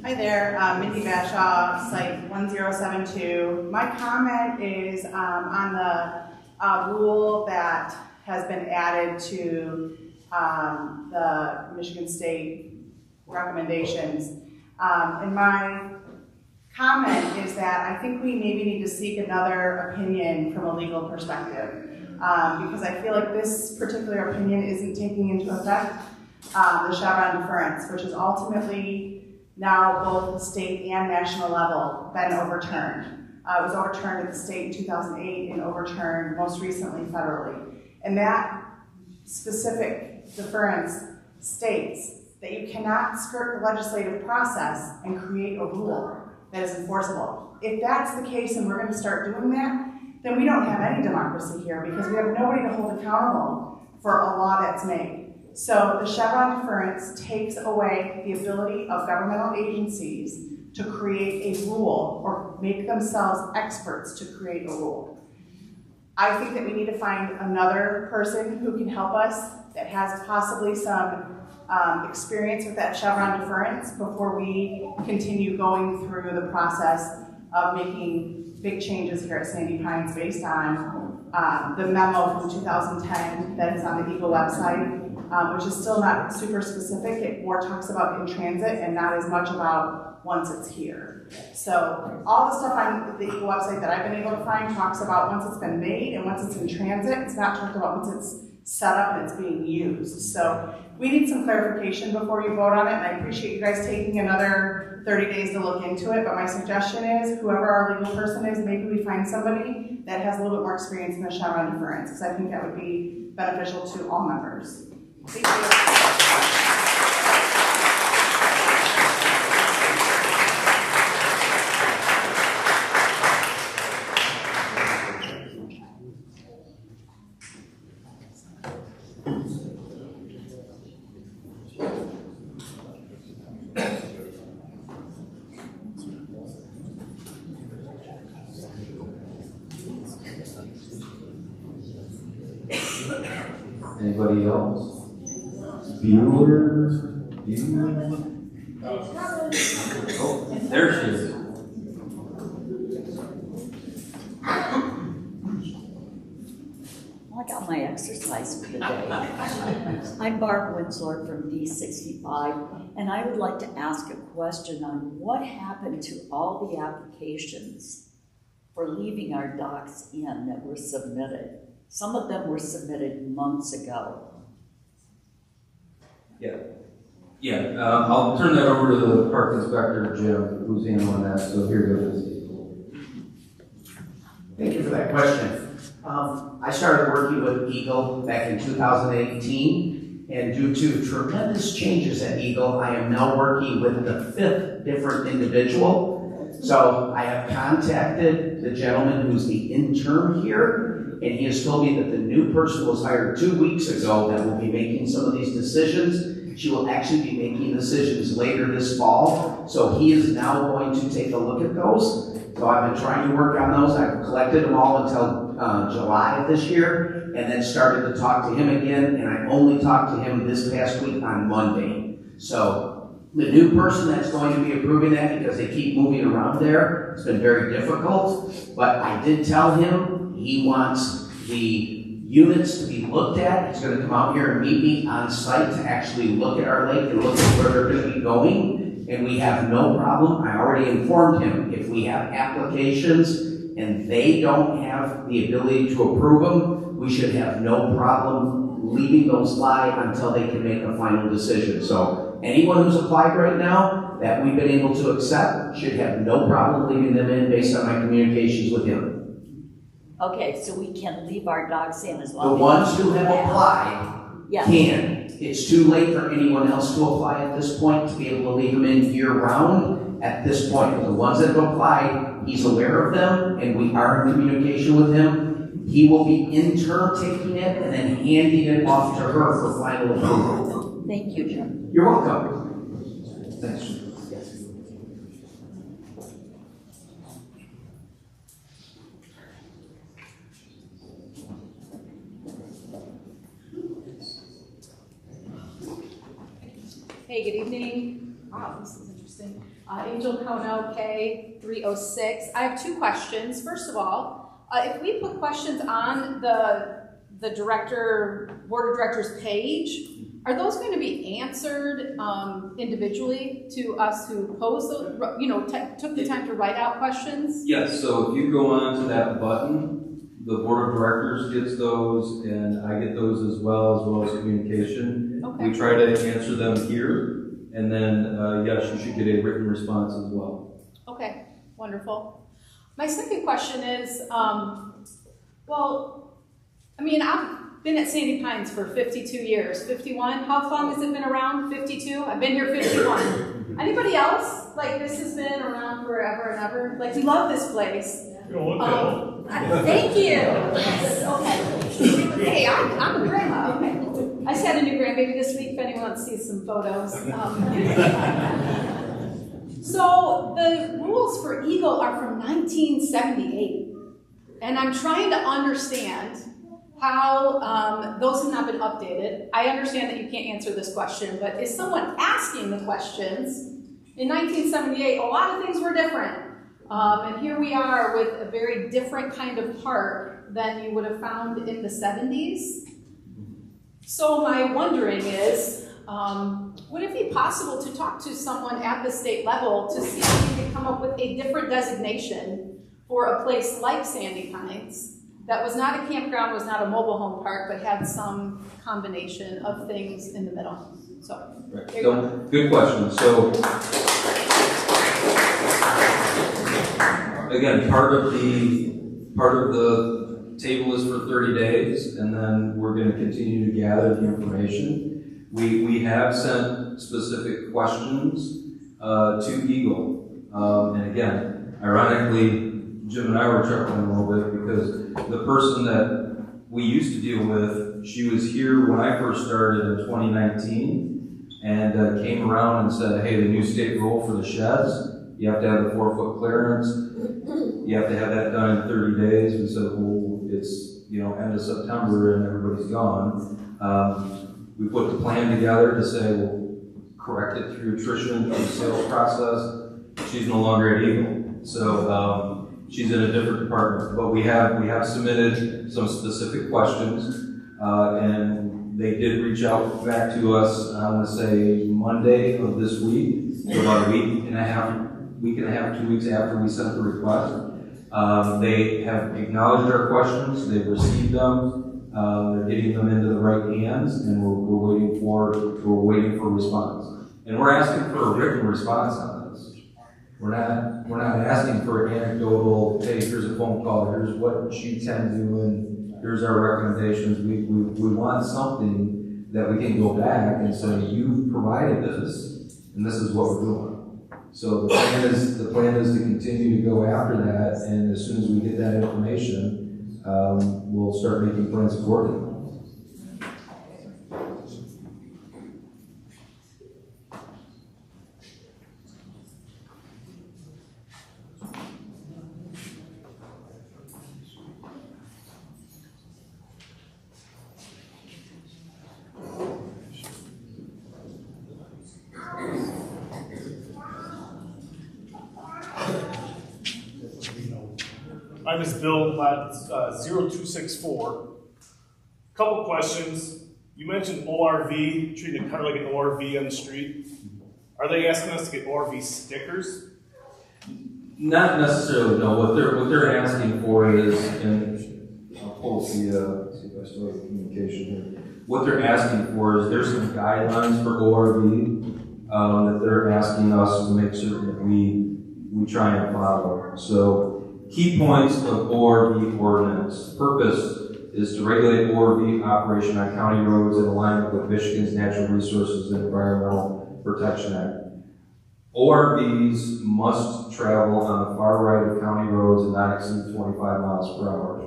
Hi there, Mindy Bashaw, Site 1072. My comment is on the rule that has been added to the Michigan State recommendations. And my comment is that I think we maybe need to seek another opinion from a legal perspective, because I feel like this particular opinion isn't taking into effect the Chevron deference, which is ultimately now both the state and national level been overturned. It was overturned at the state in 2008 and overturned most recently federally. And that specific deference states that you cannot skirt the legislative process and create a rule that is enforceable. If that's the case and we're going to start doing that, then we don't have any democracy here because we have nobody to hold accountable for a law that's made. So the Chevron deference takes away the ability of governmental agencies to create a rule or make themselves experts to create a rule. I think that we need to find another person who can help us that has possibly some experience with that Chevron deference before we continue going through the process of making big changes here at Sandy Pines based on the memo from 2010 that is on the EGLE website, which is still not super specific. It more talks about in transit and not as much about once it's here. So all the stuff on the EGLE website that I've been able to find talks about once it's been made and once it's in transit. It's not talked about once it's set up and it's being used. So we need some clarification before you vote on it, and I appreciate you guys taking another 30 days to look into it, but my suggestion is whoever our legal person is, maybe we find somebody that has a little bit more experience in the Chevron deference, because I think that would be beneficial to all members. Thank you. Anybody else? Bueller. Oh, there she is. Well, I got my exercise for the day. I'm Barb Winslow from D65, and I would like to ask a question on what happened to all the applications for leaving our docks in that were submitted. Some of them were submitted months ago. Yeah, I'll turn that over to the park inspector, Jim, who's handling that, so here it is. Thank you for that question. I started working with Eagle back in 2018, and due to tremendous changes at Eagle, I am now working with the 5th different individual. So I have contacted the gentleman who's the intern here, and he has told me that the new person was hired 2 weeks ago that will be making some of these decisions. She will actually be making decisions later this fall, so he is now going to take a look at those. So I've been trying to work on those. I've collected them all until July of this year, and then started to talk to him again, and I only talked to him this past week on Monday. So the new person that's going to be approving that, because they keep moving around there, it's been very difficult, but I did tell him he wants the units to be looked at. He's going to come out here and meet me on site to actually look at our lake and look at where they're going to be going, and we have no problem. I already informed him if we have applications and they don't have the ability to approve them, we should have no problem leaving those lie until they can make a final decision. So anyone who's applied right now that we've been able to accept should have no problem leaving them in based on my communications with him. Okay, so we can leave our docks in as The long as... ones who have applied can. It's too late for anyone else to apply at this point to be able to leave them in year-round at this point. The ones that have applied, he's aware of them, and we are in communication with him. He will be in turn taking it and then handing it off to her for final approval. Thank you, Jim. You're welcome. Thanks. Hey, good evening. Wow, this is interesting. Angel Kono, K306. I have 2 questions. First of all, if we put questions on the board of directors page, are those going to be answered individually to us who posed those, took the time to write out questions? Yes, so if you go on to that button, the board of directors gets those, and I get those as well as communication. Okay. We try to answer them here, and then, yes, you should get a written response as well. Okay, wonderful. My second question is, I've been at Sandy Pines for 52 years. 51? How long has it been around? 52? I've been here 51. Anybody else? Like, this has been around forever and ever? Like, we love this place. Thank you. Yes, okay. Hey, I'm a grandma. Okay. I just had a new grandbaby this week, if anyone wants to see some photos. So the rules for Eagle are from 1978. And I'm trying to understand how those have not been updated. I understand that you can't answer this question, but is someone asking the questions? In 1978, a lot of things were different. And here we are with a very different kind of park than you would have found in the 70s. So my wondering is, would it be possible to talk to someone at the state level to see if we could come up with a different designation for a place like Sandy Pines that was not a campground, was not a mobile home park, but had some combination of things in the middle? So, Right. there you go. Good question. So, again, part of the table is for 30 days, and then we're going to continue to gather the information. We have sent specific questions to Eagle, and again, ironically, Jim and I were chuckling a little bit because the person that we used to deal with, she was here when I first started in 2019, and came around and said, hey, the new state rule for the sheds, you have to have the 4-foot clearance. You have to have that done in 30 days. We said, well, it's end of September and everybody's gone. We put the plan together to say we'll correct it through attrition, through the sales process. She's no longer at Eagle. So she's in a different department. But we have submitted some specific questions, and they did reach out back to us, I want to say Monday of this week, so about a week and a half, 2 weeks after we sent the request. They have acknowledged our questions, they've received them, they're getting them into the right hands, and we're waiting for response. And we're asking for a written response on this. We're not asking for an anecdotal, hey, here's a phone call, here's what she can do, and here's our recommendations. We want something that we can go back and say, you've provided this, and this is what we're doing. So the plan is to continue to go after that, and as soon as we get that information, we'll start making plans accordingly. I'm Ms. Bill, lot 0264. Couple questions. You mentioned ORV, treating it kind of like an ORV on the street. Are they asking us to get ORV stickers? Not necessarily, no. What they're asking for is, and I'll pull see if I still have communication here. What they're asking for is there's some guidelines for ORV that they're asking us to make certain that we try and follow. So key points of ORV ordinance. Purpose is to regulate ORV operation on county roads in alignment with Michigan's Natural Resources and Environmental Protection Act. ORVs must travel on the far right of county roads and not exceed 25 miles per hour.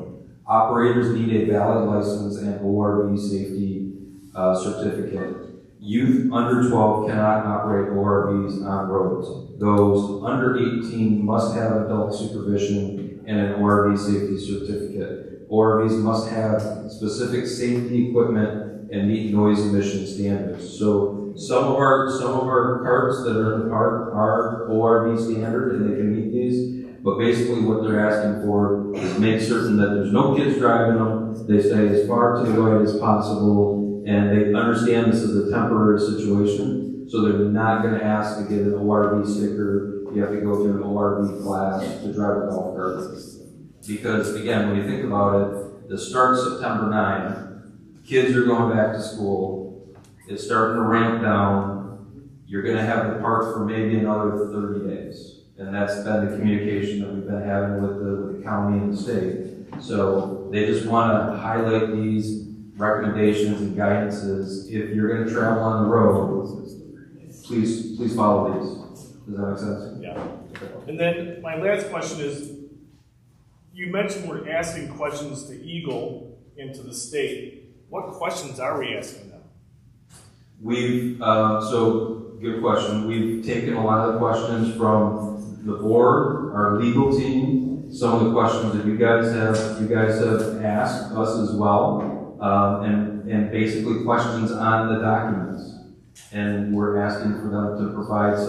Operators need a valid license and ORV safety certificate. Youth under 12 cannot operate ORVs on roads. Those under 18 must have adult supervision and an ORV safety certificate. ORVs must have specific safety equipment and meet noise emission standards. So some of our carts that are in the park are ORV standard and they can meet these. But basically what they're asking for is make certain that there's no kids driving them. They stay as far to the right as possible, and they understand this is a temporary situation. So they're not going to ask to get an ORV sticker. You have to go through an ORV class to drive a golf cart. Because again, when you think about it, this starts September 9. Kids are going back to school. It's starting to ramp down. You're going to have the park for maybe another 30 days. And that's been the communication that we've been having with the county and the state. So they just want to highlight these recommendations and guidances. If you're going to travel on the road, please follow these. Does that make sense? Yeah. And then my last question is, you mentioned we're asking questions to Eagle and to the state. What questions are we asking them? So good question. We've taken a lot of the questions from the board, our legal team, some of the questions that you guys have asked us as well, and basically questions on the documents. And we're asking them to provide us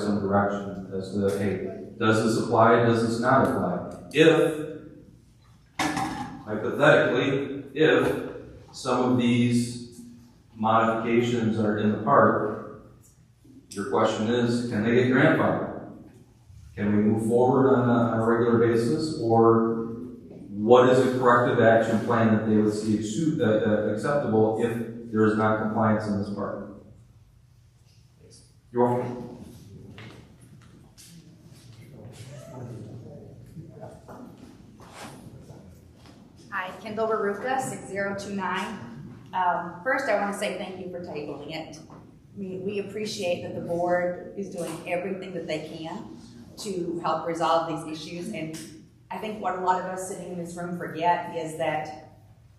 some direction as to, hey, does this apply, does this not apply? Hypothetically, if some of these modifications are in the park, your question is, can they get grandfathered? Can we move forward on a regular basis? Or what is a corrective action plan that they would see acceptable if there is non-compliance in this park? You're welcome. Hi, Kendall Baruka, 6029. First, I want to say thank you for tabling it. We appreciate that the board is doing everything that they can to help resolve these issues. And I think what a lot of us sitting in this room forget is that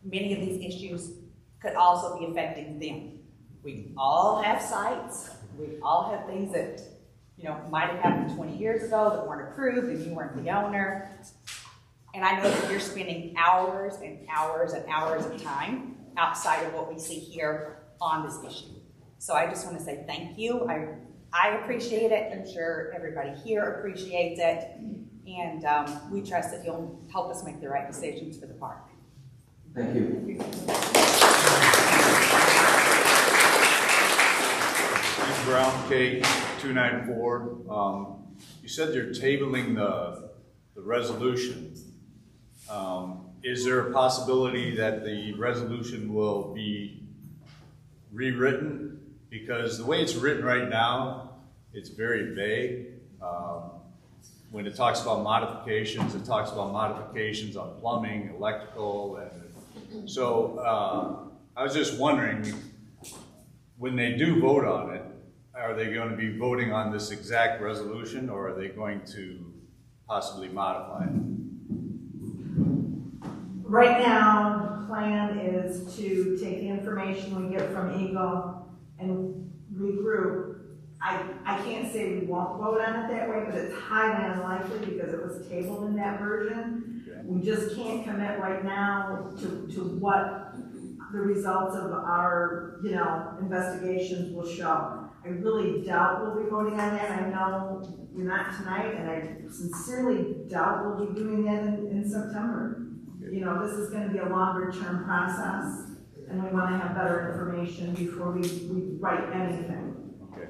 many of these issues could also be affecting them. We all have sites. We all have things that, might have happened 20 years ago that weren't approved and you weren't the owner. And I know that you're spending hours and hours and hours of time outside of what we see here on this issue. So I just want to say thank you. I appreciate it. I'm sure everybody here appreciates it. And we trust that you'll help us make the right decisions for the park. Thank you. Mr. Brown, K294. You said you're tabling the resolution. Is there a possibility that the resolution will be rewritten? Because the way it's written right now, it's very vague. When it talks about modifications, it talks about modifications on plumbing, electrical, and so I was just wondering, when they do vote on it, are they going to be voting on this exact resolution, or are they going to possibly modify it? Right now, the plan is to take the information we get from Eagle and regroup. I can't say we won't vote on it that way, but it's highly unlikely because it was tabled in that version. Okay. We just can't commit right now to what the results of our, investigations will show. I really doubt we'll be voting on that. I know you're not tonight, and I sincerely doubt we'll be doing that in September. This is going to be a longer-term process, and we want to have better information before we write anything. Okay.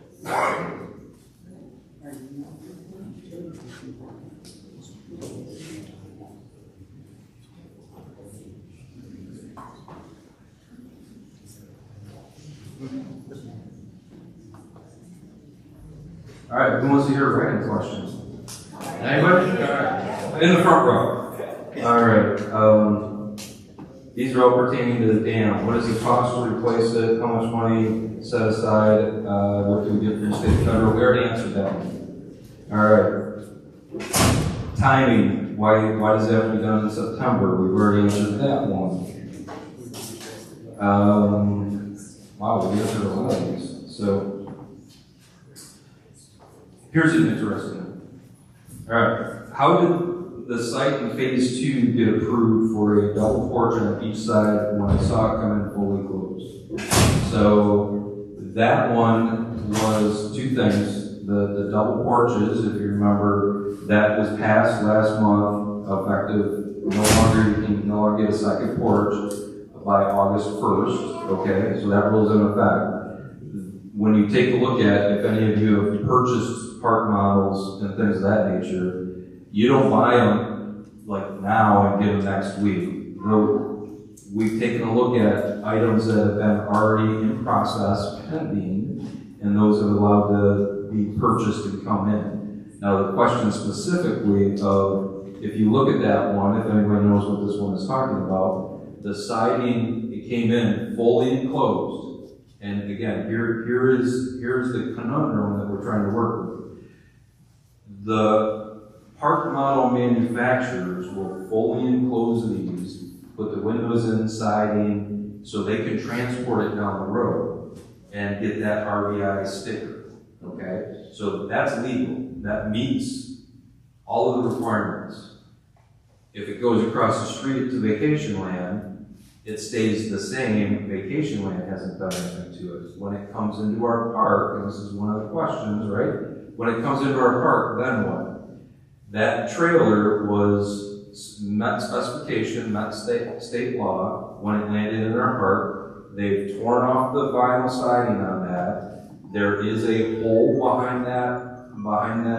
All right, who wants to hear writing questions? Anybody? All right. In the front row. All right. These are all pertaining to the dam. What is the cost to replace it? How much money set aside? What do we get from state and federal? We already answered that one. All right. Timing. Why does it have to be done in September? We've already answered that one. Wow, we answered a lot of these. So here's an interesting one. All right. How did the site in phase 2 get approved for a double porch on each side when I saw it come in fully closed? So that one was two things. The double porches, if you remember, that was passed last month, effective. You can no longer get a second porch by August 1st. Okay, so that rules in effect. When you take a look at, if any of you have purchased park models and things of that nature, you don't buy them like now and get them next week. We've taken a look at items that have been already in process, pending, and those are allowed to be purchased and come in. Now the question specifically of, if you look at that one, if anybody knows what this one is talking about, the siding, it came in fully enclosed. And again, here's the conundrum that we're trying to work with. The park model manufacturers will fully enclose these, put the windows in, siding, so they can transport it down the road and get that RVI sticker, okay? So that's legal. That meets all of the requirements. If it goes across the street to vacation land, it stays the same. Vacation land hasn't done anything to it. When it comes into our park, and this is one of the questions, right? When it comes into our park, then what? That trailer was met specification, met state law. When it landed in our park, they've torn off the vinyl siding on that. There is a hole behind that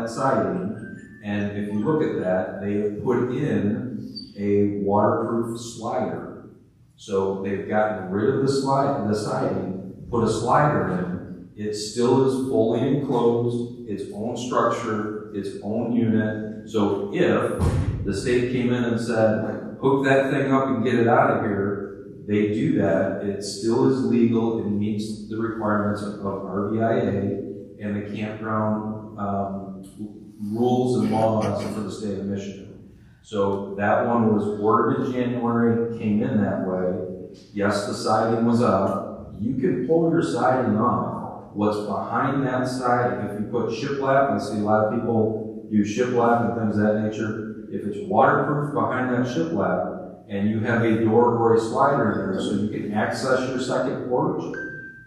siding, and if you look at that, they have put in a waterproof slider. So they've gotten rid of the siding, put a slider in. It still is fully enclosed, its own structure, its own unit. So if the state came in and said, hook that thing up and get it out of here, they do that. It still is legal and meets the requirements of RVIA and the campground rules and laws for the state of Michigan. So that one was ordered in January, came in that way. Yes, the siding was up. You can pull your siding off. What's behind that siding, if you put shiplap, I see a lot of people use shiplap and things of that nature. If it's waterproof behind that shiplap, and you have a door or a slider in there so you can access your second porch,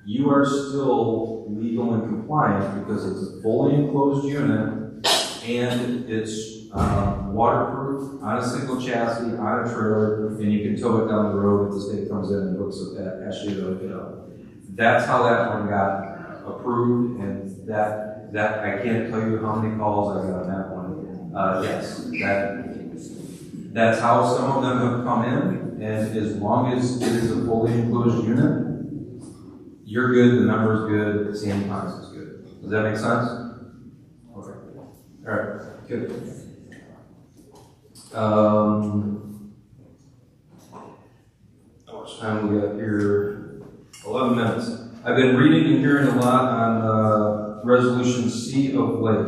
you are still legal and compliant because it's a fully enclosed unit and it's waterproof, on a single chassis, on a trailer, and you can tow it down the road if the state comes in and looks at that, asks you to hook it up. That's how that one got approved, and that I can't tell you how many calls I got on that one. Yes, that's how some of them have come in, and as long as it is a fully enclosed unit, you're good, the number's good, Sandy Pines is good. Does that make sense? Okay. All right, good. How much time we got here? 11 minutes. I've been reading and hearing a lot on Resolution C of late.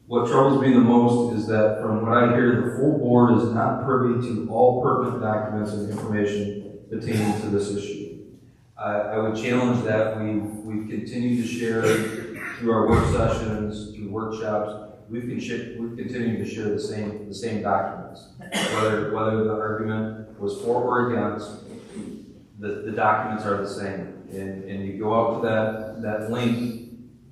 What troubles me the most is that from what I hear, the full board is not privy to all pertinent documents and information pertaining to this issue. I would challenge that. We've continued to share through our work sessions, through workshops. We've continued to share the same documents. Whether the argument was for or against, the documents are the same. And you go out to that link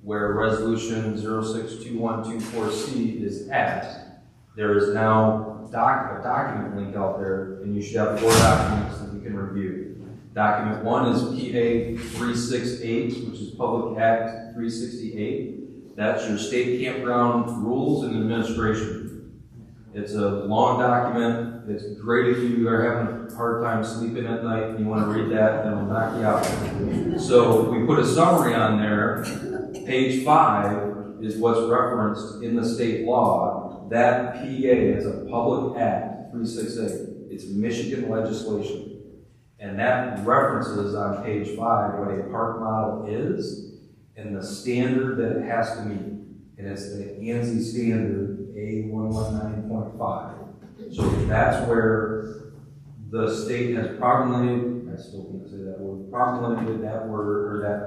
where Resolution 062124C is at. There is now a document link out there, and you should have 4 documents that you can review. Document 1 is PA 368, which is Public Act 368. That's your state campground rules and administration. It's a long document. It's great if you are having a hard time sleeping at night and you want to read that, then it'll knock you out. So we put a summary on there. Page 5 is what's referenced in the state law. That PA is a Public Act 368. It's Michigan legislation. And that references on page 5 what a park model is and the standard that it has to meet. And it's the ANSI standard A119.5. So that's where the state has promulgated, I still can't say that word, promulgated that word or that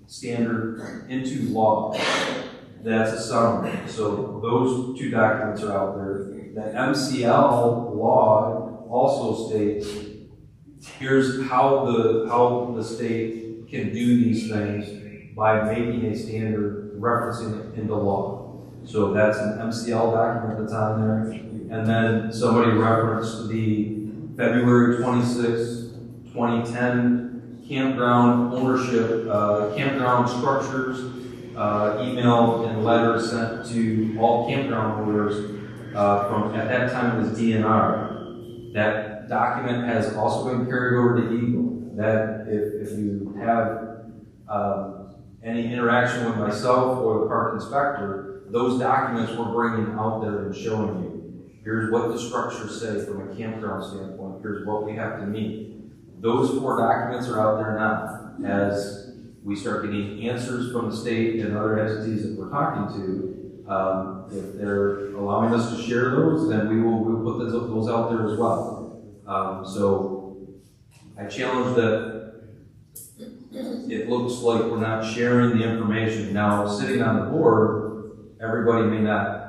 standard into law. That's a summary. So those 2 documents are out there. The MCL law also states here's how the state can do these things by making a standard referencing it into law. So that's an MCL document that's on there. And then somebody referenced the February 26, 2010 campground ownership, campground structures, email and letter sent to all campground owners from, at that time it was DNR. That document has also been carried over to Eagle. That if you have any interaction with myself or the park inspector, those documents we're bringing out there and showing you. Here's what the structures say from a campground standpoint. Here's what we have to meet. Those 4 documents are out there now. As we start getting answers from the state and other entities that we're talking to, if they're allowing us to share those, then we'll put those out there as well. So I challenge that it looks like we're not sharing the information. Now, sitting on the board, everybody may not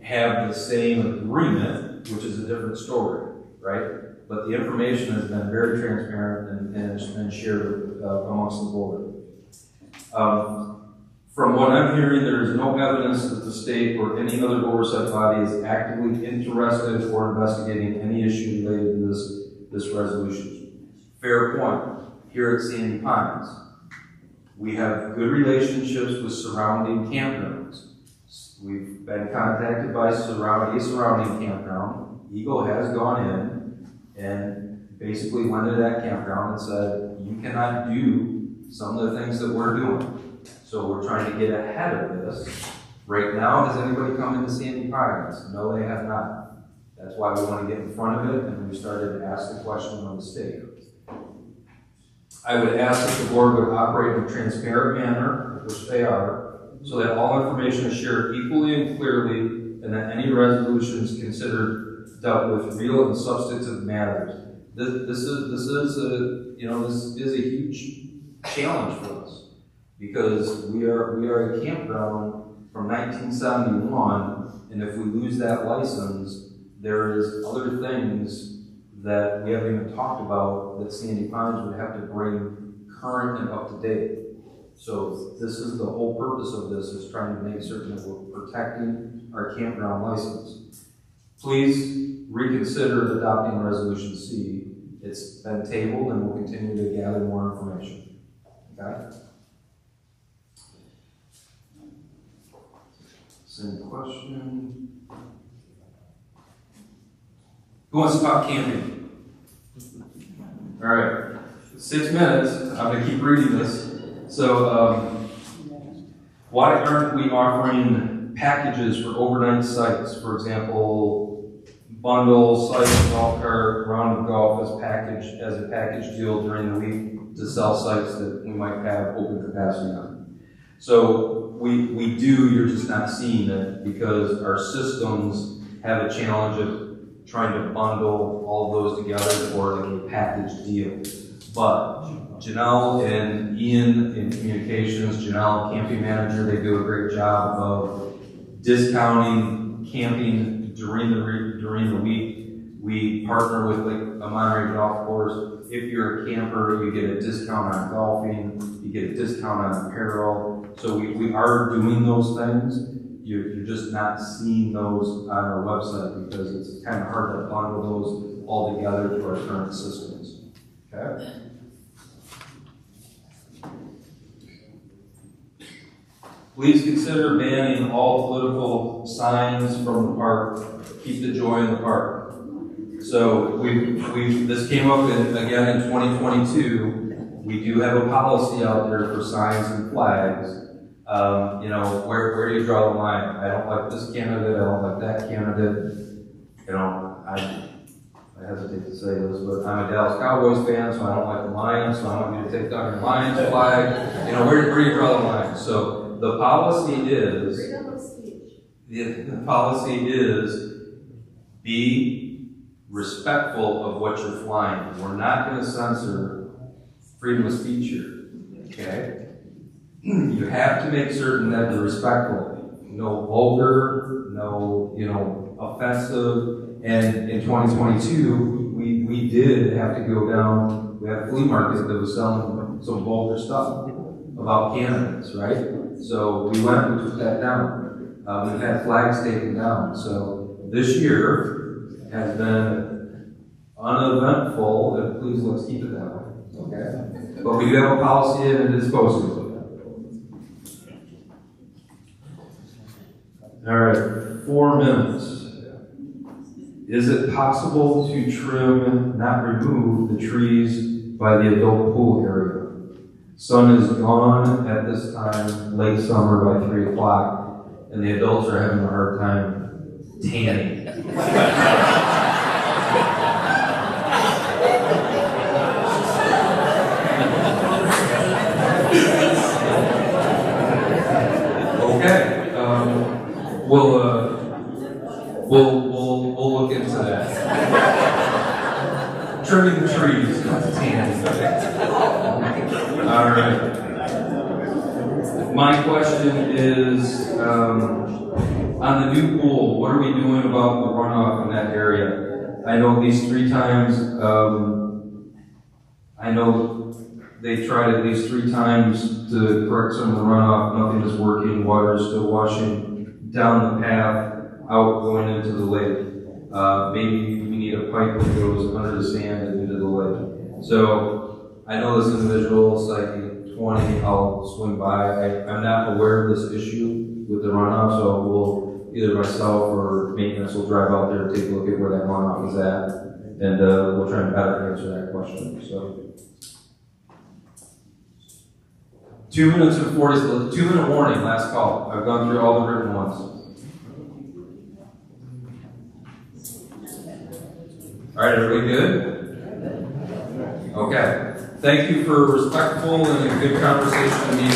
have the same agreement, which is a different story, right? But the information has been very transparent and shared amongst the board. From what I'm hearing, there is no evidence that the state or any other oversight body is actively interested or investigating any issue related to this resolution. Fair point. Here at Sandy Pines, we have good relationships with surrounding campgrounds. We've been contacted by a surrounding campground. Eagle has gone in and basically went to that campground and said, you cannot do some of the things that we're doing. So we're trying to get ahead of this. Right now, has anybody come into Sandy Pines? No, they have not. That's why we want to get in front of it, and we started to ask the question of the state. I would ask that the board would operate in a transparent manner, which they are, so that all information is shared equally and clearly, and that any resolutions considered dealt with real and substantive matters. This is a huge challenge for us because we are a campground from 1971, and if we lose that license, there is other things that we haven't even talked about that Sandy Pines would have to bring current and up to date. So this is the whole purpose of this, is trying to make certain that we're protecting our campground license. Please reconsider adopting Resolution C. It's been tabled and we'll continue to gather more information. Okay? Same question. Who wants to talk camping? All right, 6 minutes. I'm going to keep reading this. So, why aren't we offering packages for overnight sites? For example, bundle, site, golf cart, round of golf as a package deal during the week to sell sites that we might have open capacity on. So we do, you're just not seeing it because our systems have a challenge of trying to bundle all those together for like a package deal. But Janelle and Ian in communications, Janelle, camping manager, they do a great job of discounting camping during the week. We partner with like a Monterey golf course. If you're a camper, you get a discount on golfing, you get a discount on apparel. So we are doing those things. You're just not seeing those on our website because it's kind of hard to bundle those all together to our current systems. Okay? Please consider banning all political signs from the park. Keep the joy in the park. So this came up again in 2022. We do have a policy out there for signs and flags. Where do you draw the line? I don't like this candidate. I don't like that candidate. I hesitate to say this, but I'm a Dallas Cowboys fan, so I don't like the Lions. So I want you to take down your Lions flag. Where do you draw the line? So the policy is be respectful of what you're flying. We're not going to censor freedom of speech here. Okay. You have to make certain that you're respectful. No vulgar, no, offensive. And in 2022, we did have to go down. We had a flea market that was selling some vulgar stuff about candidates, right? So we went and took that down. We've had flags taken down. So this year has been uneventful. And please, let's keep it that way. Okay. But we do have a policy and it is posted. All right, 4 minutes. Is it possible to trim, not remove, the trees by the adult pool area? Sun is gone at this time, late summer by 3 o'clock, and the adults are having a hard time tanning. Okay. We'll look into that. Trimming the trees, not tanning. All right. My question is, on the new pool, what are we doing about the runoff in that area? I know at least 3 times, I know they tried at least 3 times to correct some of the runoff. Nothing is working. Water is still washing down the path out going into the lake. Maybe we need a pipe that goes under the sand and into the lake. So I know this individual, Psyche 20, I'll swing by. I'm not aware of this issue with the runoff, so we'll either myself or maintenance will drive out there and take a look at where that runoff is at, and we'll try and better answer that question. So 2 minutes and 40, 2-minute warning, last call. I've gone through all the written ones. All right, everybody good? Okay. Thank you for respectful and a good conversation meeting.